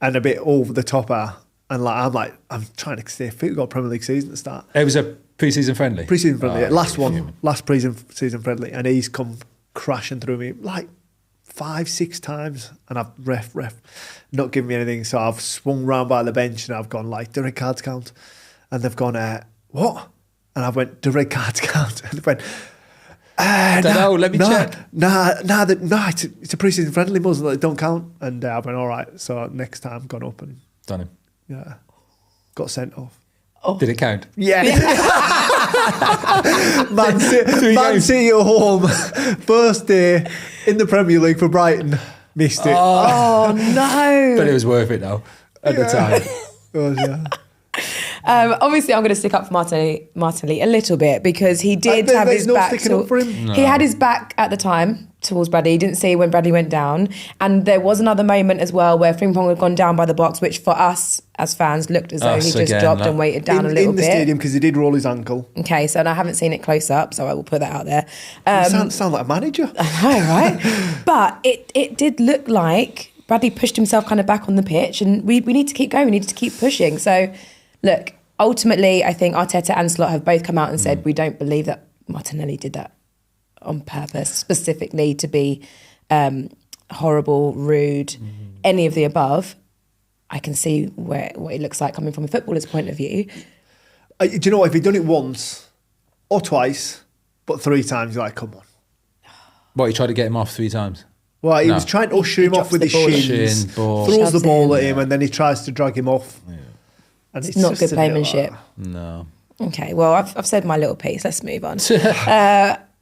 and a bit over the top. And I'm trying to stay fit. We've got a Premier League season to start. It was a pre-season friendly? Pre-season friendly, last pre-season friendly. And he's come crashing through me like 5-6 times, and I've ref not giving me anything. So I've swung round by the bench and I've gone like, do red cards count? And they've gone, what? And I went, do red cards count? And they went, I don't know, let me check. It's a pre-season friendly, Muslim, they don't count. And I went, all right. So next time, gone up and done him. Yeah, got sent off. Oh. Did it count? Yeah. Man City at home, first day in the Premier League for Brighton, missed it. Oh no! But it was worth it though at the time. It was, yeah. Obviously, I'm going to stick up for Martinelli a little bit, because he did have his back. Up for him. No. He had his back at the time towards Bradley. He didn't see when Bradley went down, and there was another moment as well where Frimpong had gone down by the box, which for us as fans looked as though he just dropped and waited down a little bit in the stadium, because he did roll his ankle. Okay, so I haven't seen it close up, so I will put that out there. Sound like a manager. I know, right? But it did look like Bradley pushed himself kind of back on the pitch, and we need to keep going. We need to keep pushing. So, look, ultimately, I think Arteta and Slot have both come out and said we don't believe that Martinelli did that on purpose, specifically to be horrible, rude, any of the above. I can see what it looks like coming from a footballer's point of view. Do you know what? If he'd done it once or twice, but 3 times, you're like, come on. What, you tried to get him off 3 times? Well, he was trying to usher him off with his shins, throws the ball at him, and then he tries to drag him off. Yeah. And it's not good playmanship. No. Okay, well, I've said my little piece. Let's move on.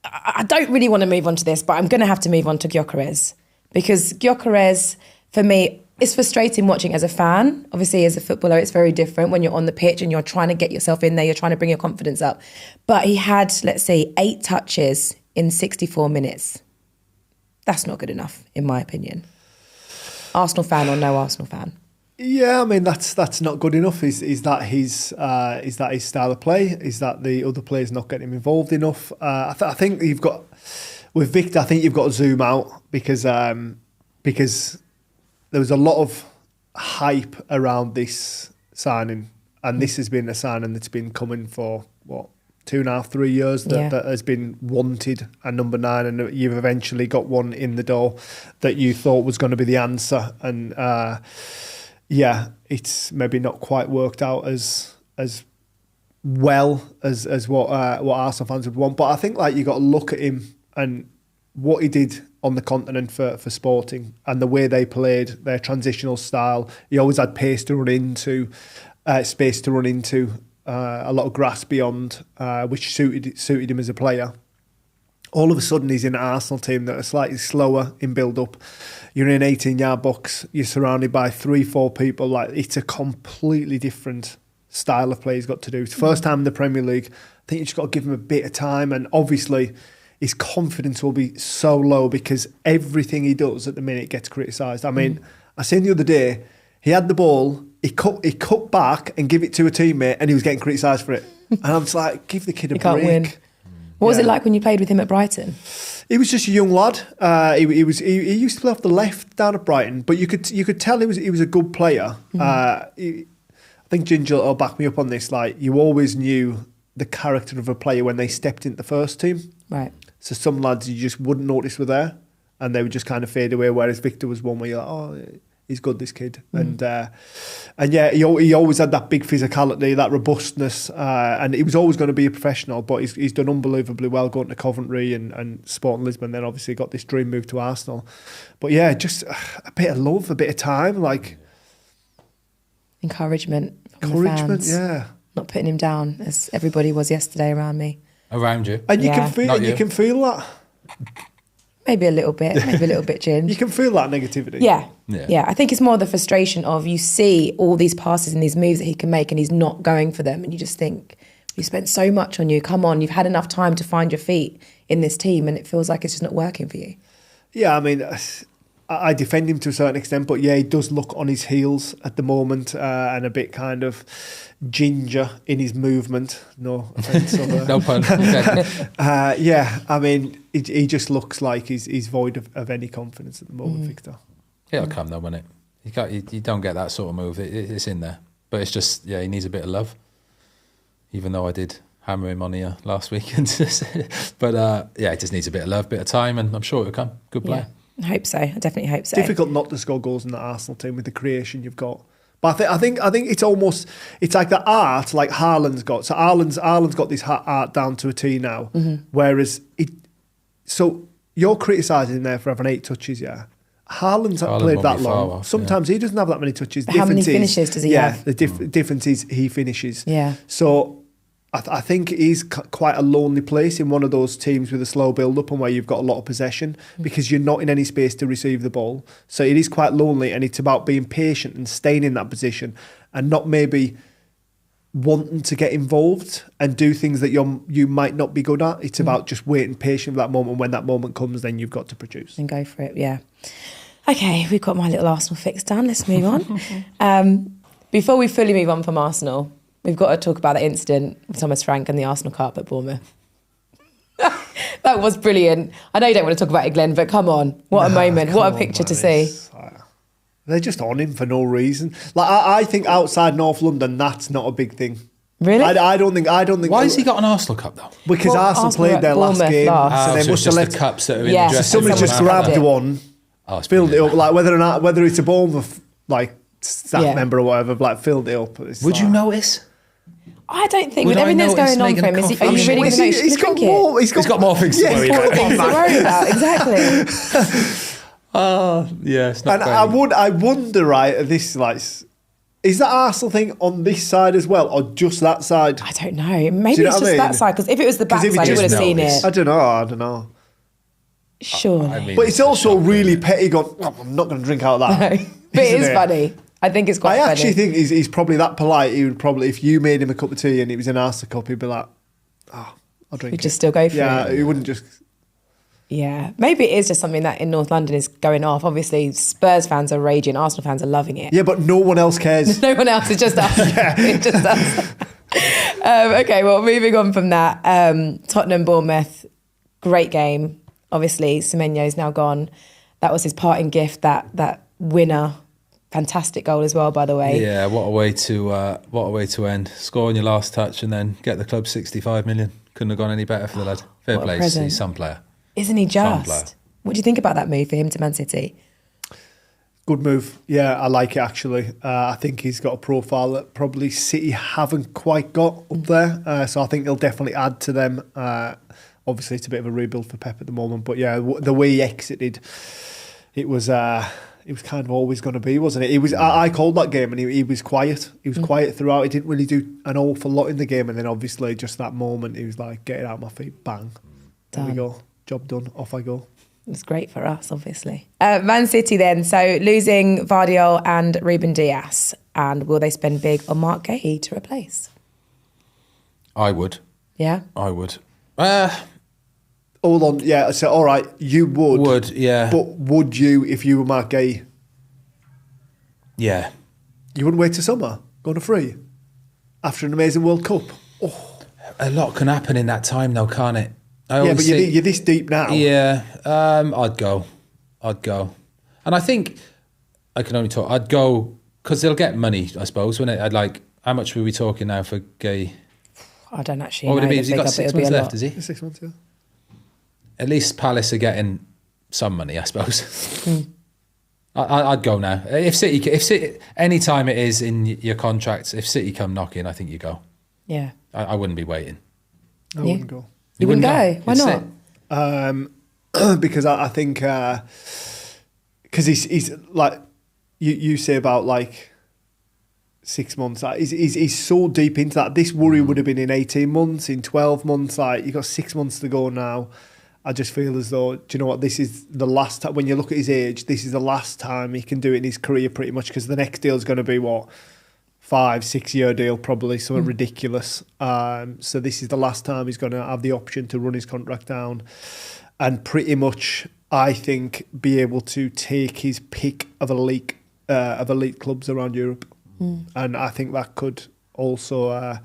I don't really want to move on to this, but I'm going to have to move on to Gyökeres, because Gyökeres, for me, it's frustrating watching as a fan. Obviously, as a footballer, it's very different when you're on the pitch and you're trying to get yourself in there, you're trying to bring your confidence up. But he had, let's say, 8 touches in 64 minutes. That's not good enough, in my opinion. Arsenal fan or no Arsenal fan? Yeah, I mean that's not good enough. Is that his style of play? Is that the other players not getting him involved enough? I think you've got with Victor. I think you've got to zoom out because there was a lot of hype around this signing, and this has been a signing that's been coming for 2.5, 3 years that has been wanted a number 9, and you've eventually got one in the door that you thought was going to be the answer, and it's maybe not quite worked out as well as what Arsenal fans would want. But I think you got to look at him and what he did on the continent for Sporting and the way they played, their transitional style. He always had pace to run into, space to run into, a lot of grass beyond, which suited him as a player. All of a sudden, he's in an Arsenal team that are slightly slower in build-up. You're in an 18-yard box. You're surrounded by 3-4 people. It's a completely different style of play he's got to do. It's the first time in the Premier League. I think you just got to give him a bit of time. And obviously, his confidence will be so low because everything he does at the minute gets criticised. I mean, I seen the other day, he had the ball, he cut back and give it to a teammate, and he was getting criticised for it. And I'm just like, give the kid a break. Can't win. What was it like when you played with him at Brighton? He was just a young lad. He used to play off the left down at Brighton, but you could tell he was a good player. I think Ginger will back me up on this. You always knew the character of a player when they stepped into the first team. Right. So some lads you just wouldn't notice were there, and they would just kind of fade away. Whereas Victor was one where you're like, oh, he's good, this kid. And he always had that big physicality, that robustness, and he was always going to be a professional, but he's done unbelievably well going to Coventry and Sporting Lisbon, then obviously got this dream move to Arsenal. But yeah, just a bit of love, a bit of time, encouragement from the fans. Yeah. Not putting him down, as everybody was yesterday around me. Around you? And you can feel that. Maybe a little bit, Ginge. You can feel that negativity. Yeah. I think it's more the frustration of you see all these passes and these moves that he can make and he's not going for them, and you just think, we spent so much on you, come on, you've had enough time to find your feet in this team, and it feels like it's just not working for you. Yeah, I mean, I defend him to a certain extent, but yeah, he does look on his heels at the moment, and a bit kind of ginger in his movement. No offence. No pun. Yeah, I mean, he just looks like he's void of any confidence at the moment, Victor. It'll come though, won't it? You don't get that sort of move. It's in there. But it's just, he needs a bit of love. Even though I did hammer him on here last weekend. But it just needs a bit of love, bit of time, and I'm sure it'll come. Good player. I hope so. I definitely hope so. Difficult not to score goals in that Arsenal team with the creation you've got. But I think it's almost, it's like the art like Haaland's got. So Haaland's got this art down to a T now. Whereas so you're criticising him there for having 8 touches, yeah. Haaland's played that long. Sometimes he doesn't have that many touches. But how many finishes does he have? The difference is he finishes. Yeah. So I think it is quite a lonely place in one of those teams with a slow build-up and where you've got a lot of possession because you're not in any space to receive the ball. So it is quite lonely, and it's about being patient and staying in that position and not maybe wanting to get involved and do things that you might not be good at. It's about just waiting patient for that moment. When that moment comes, then you've got to produce. And go for it, yeah. Okay, we've got my little Arsenal fix done. Let's move on. Before we fully move on from Arsenal, we've got to talk about the incident with Thomas Frank and the Arsenal carp at Bournemouth. That was brilliant. I know you don't want to talk about it, Glenn, but come on. What a moment. What a picture to see. They're just on him for no reason. I think outside North London, that's not a big thing. Really? I don't think. Why has he got an Arsenal cup though? Because Arsenal played their last game, so they must have left the cups that are in the dressing room. Somebody just grabbed one, filled it up. Whether it's a Bournemouth staff member or whatever, filled it up. Would you notice? I don't think, with everything that's going on for him, are you really going to notice? He's got more things to worry about. Things to worry about, exactly. It's not. And I wonder, right? This is that Arsenal thing on this side as well, or just that side? I don't know. Maybe it's just that side, because if it was the back side, you would have seen it. I don't know. Sure, but it's also really petty. I'm not going to drink out of that. But it is funny. I think it's quite funny. I actually think he's probably that polite. He would probably, if you made him a cup of tea and it was an Arsenal cup, he'd be like, "Oh, I'll drink it." He'd just still go for it. Yeah, he wouldn't just. Yeah, maybe it is just something that in North London is going off. Obviously, Spurs fans are raging, Arsenal fans are loving it. Yeah, but no one else cares. No one else, it's just us. It's just us. Okay, well, moving on from that, Tottenham, Bournemouth, great game. Obviously, Semenyo's now gone. That was his parting gift, that winner. Fantastic goal as well, by the way. Yeah, what a way to end. Score on your last touch and then get the club 65 million. Couldn't have gone any better for the lad. Fair play, he's some player. Isn't he just? What do you think about that move for him to Man City? Good move. Yeah, I like it actually. I think he's got a profile that probably City haven't quite got up there. So I think he'll definitely add to them. Obviously, it's a bit of a rebuild for Pep at the moment. But yeah, the way he exited, it was kind of always going to be, wasn't it? He was. I called that game and he was quiet. He was quiet throughout. He didn't really do an awful lot in the game. And then obviously just that moment, he was like, get it out of my feet, bang. There we go. Job done. Off I go. It's great for us, obviously. Man City then. So losing Vardiol and Ruben Dias. And will they spend big on Marc Guéhi to replace? I would. Yeah? I would. Hold on. Yeah, so all right, you would. Would, yeah. But would you if you were Marc Guéhi? Yeah. You wouldn't wait till summer? Go on a free? After an amazing World Cup? Oh. A lot can happen in that time though, can't it? Yeah, but you're this deep now. Yeah, I'd go. And I think I can only talk. I'd go because they'll get money, I suppose. When I'd like, how much were we talking now for Guéhi? I don't actually What know. would it be? Has he got 6 months left? Is he? 6 months, yeah. At least Palace are getting some money, I suppose. I'd go now. If City, any time it is in your contracts, if City come knocking, I think you go. Yeah. I wouldn't be waiting. I wouldn't go. You wouldn't go? Why not? Because I think because he's like you say about like 6 months. He's so deep into that. This worry would have been in 18 months, in 12 months. Like, you've got 6 months to go now. I just feel as though, do you know what, this is the last time, when you look at his age, this is the last time he can do it in his career pretty much, because the next deal is going to be, 5-6 year deal probably, something ridiculous. So this is the last time he's going to have the option to run his contract down and pretty much, I think, be able to take his pick of elite clubs around Europe. And I think that could also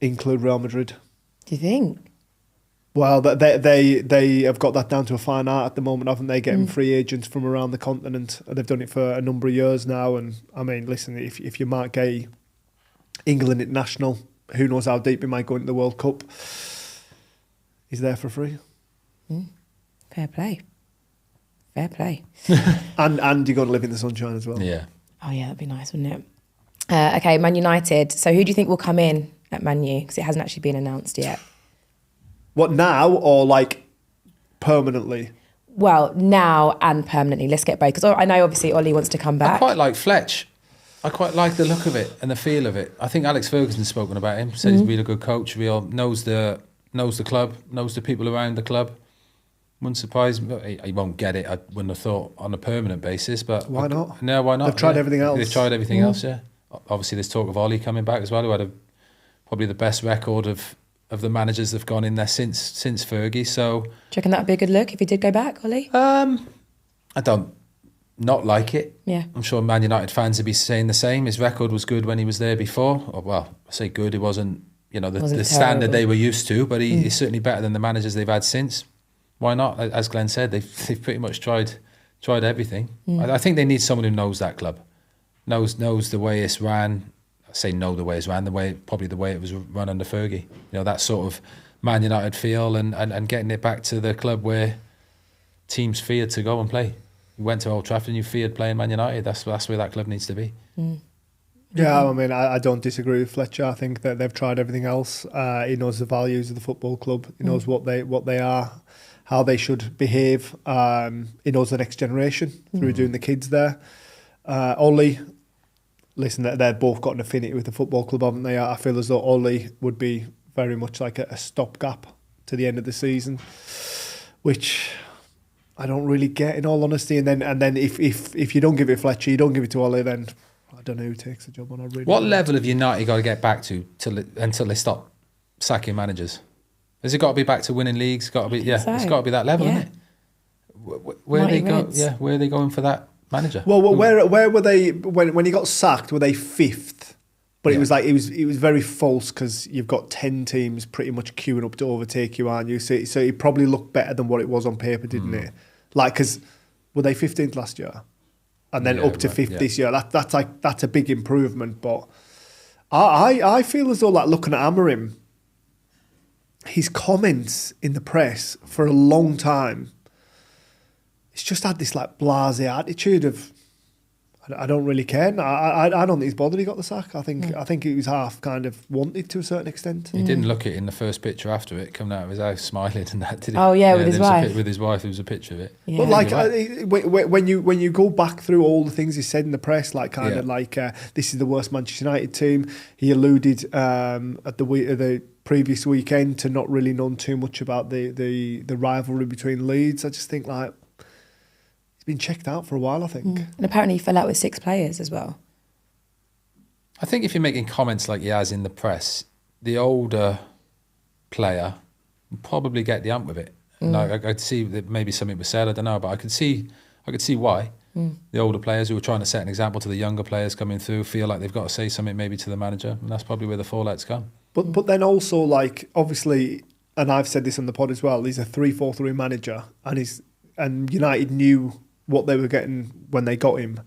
include Real Madrid. Do you think? Well, they have got that down to a fine art at the moment, haven't they? Getting free agents from around the continent. They've done it for a number of years now. And I mean, listen, if you're Marc Guéhi, England international, who knows how deep he might go into the World Cup. He's there for free. Fair play. And you got to live in the sunshine as well. Yeah. Oh yeah, that'd be nice, wouldn't it? Okay, Man United. So who do you think will come in at Man U? Because it hasn't actually been announced yet. What, now or like permanently? Well, now and permanently. Let's get both. Because I know obviously Ollie wants to come back. I quite like Fletch. I quite like the look of it and the feel of it. I think Alex Ferguson's spoken about him. Said he's a really good coach. Knows the club, knows the people around the club. Wouldn't surprise me. He won't get it, I wouldn't have thought, on a permanent basis. But why not? No, why not? They've tried everything else. They've tried everything else, yeah. Obviously, there's talk of Ollie coming back as well, who had probably the best record of the managers that have gone in there since Fergie. So, do you reckon that would be a good look if he did go back, Ollie? I don't not like it. Yeah. I'm sure Man United fans would be saying the same. His record was good when he was there before. Or, well, I say good, it wasn't, the standard they were used to, but he's certainly better than the managers they've had since. Why not? As Glen said, they've pretty much tried everything. I think they need someone who knows that club, knows the way it's ran. I say know the way it's ran, probably the way it was run under Fergie. That sort of Man United feel and getting it back to the club where teams feared to go and play. You went to Old Trafford and you feared playing Man United. That's where that club needs to be. Yeah, I mean, I don't disagree with Fletcher. I think that they've tried everything else. He knows the values of the football club. He knows what they are, how they should behave. He knows the next generation through doing the kids there. Ollie, listen, they've both got an affinity with the football club, haven't they? I feel as though Ollie would be very much like a stopgap to the end of the season, which I don't really get, in all honesty. And then if you don't give it Fletcher, you don't give it to Ollie, then I don't know who takes the job on. What level of United got to get back to until they stop sacking managers? Has it got to be back to winning leagues? Got to be, it's got to be that level, isn't it? Where are they going for that manager? Well, where were they when he got sacked? Were they 5th? But it was like it was very false, because you've got 10 teams pretty much queuing up to overtake you, aren't you? So it probably looked better than what it was on paper, didn't it? Like, because were they 15th last year, and then up to 5th this year? That's a big improvement. But I feel as though, like, looking at Amorim, his comments in the press for a long time, it's just had this like blasé attitude of, I don't really care. I don't think he's bothered he got the sack. I think he was half kind of wanted to a certain extent. He didn't look it in the first picture after it, coming out of his house smiling and that, did he? Oh yeah, with his wife. With his wife, there was a picture of it. Yeah. But like when you go back through all the things he said in the press, like kind of like this is the worst Manchester United team. He alluded at the previous weekend to not really knowing too much about the rivalry between Leeds. I just think, like, he's been checked out for a while, I think. And apparently he fell out with 6 players as well. I think if you're making comments like he has in the press, the older player will probably get the ump with it. Like, I could see that maybe something was said, I don't know, but I could see why. The older players who were trying to set an example to the younger players coming through feel like they've got to say something maybe to the manager, and that's probably where the fallout's come. But then also, like, obviously, and I've said this on the pod as well, he's a 3-4-3 manager, and United knew what they were getting when they got him.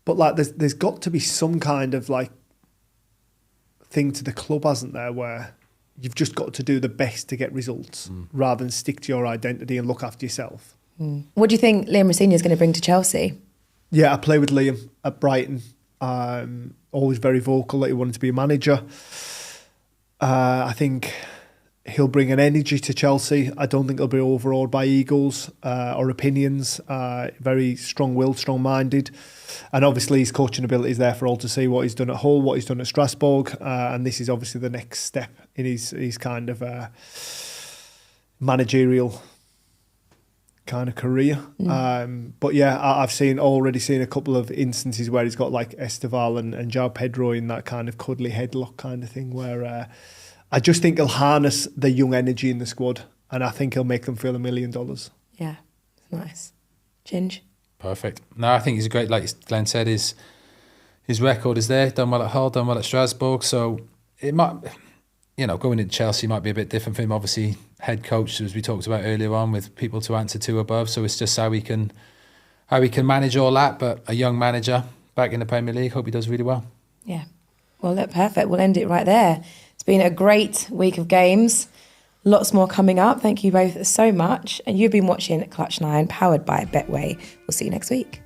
But like, there's got to be some kind of like thing to the club, hasn't there, where you've just got to do the best to get results rather than stick to your identity and look after yourself. What do you think Liam Rosenior is going to bring to Chelsea? Yeah, I played with Liam at Brighton. Always very vocal that he wanted to be a manager. I think he'll bring an energy to Chelsea. I don't think he'll be overawed by egos or opinions. Very strong-willed, strong-minded. And obviously his coaching ability is there for all to see, what he's done at Hull, what he's done at Strasbourg. And this is obviously the next step in his kind of managerial kind of career. But yeah, I've already seen a couple of instances where he's got like Esteval and João Pedro in that kind of cuddly headlock kind of thing, where I just think he'll harness the young energy in the squad, and I think he'll make them feel $1 million. Yeah, nice. Ginge? Perfect. No, I think he's a great, like Glenn said, his record is there, done well at Hull, done well at Strasbourg, so it might, going into Chelsea might be a bit different for him. Obviously, head coach, as we talked about earlier on, with people to answer to above, so it's just how he can manage all that, but a young manager back in the Premier League, hope he does really well. Yeah. Well, look, perfect. We'll end it right there. It's been a great week of games. Lots more coming up. Thank you both so much. And you've been watching Clutch 9, powered by Betway. We'll see you next week.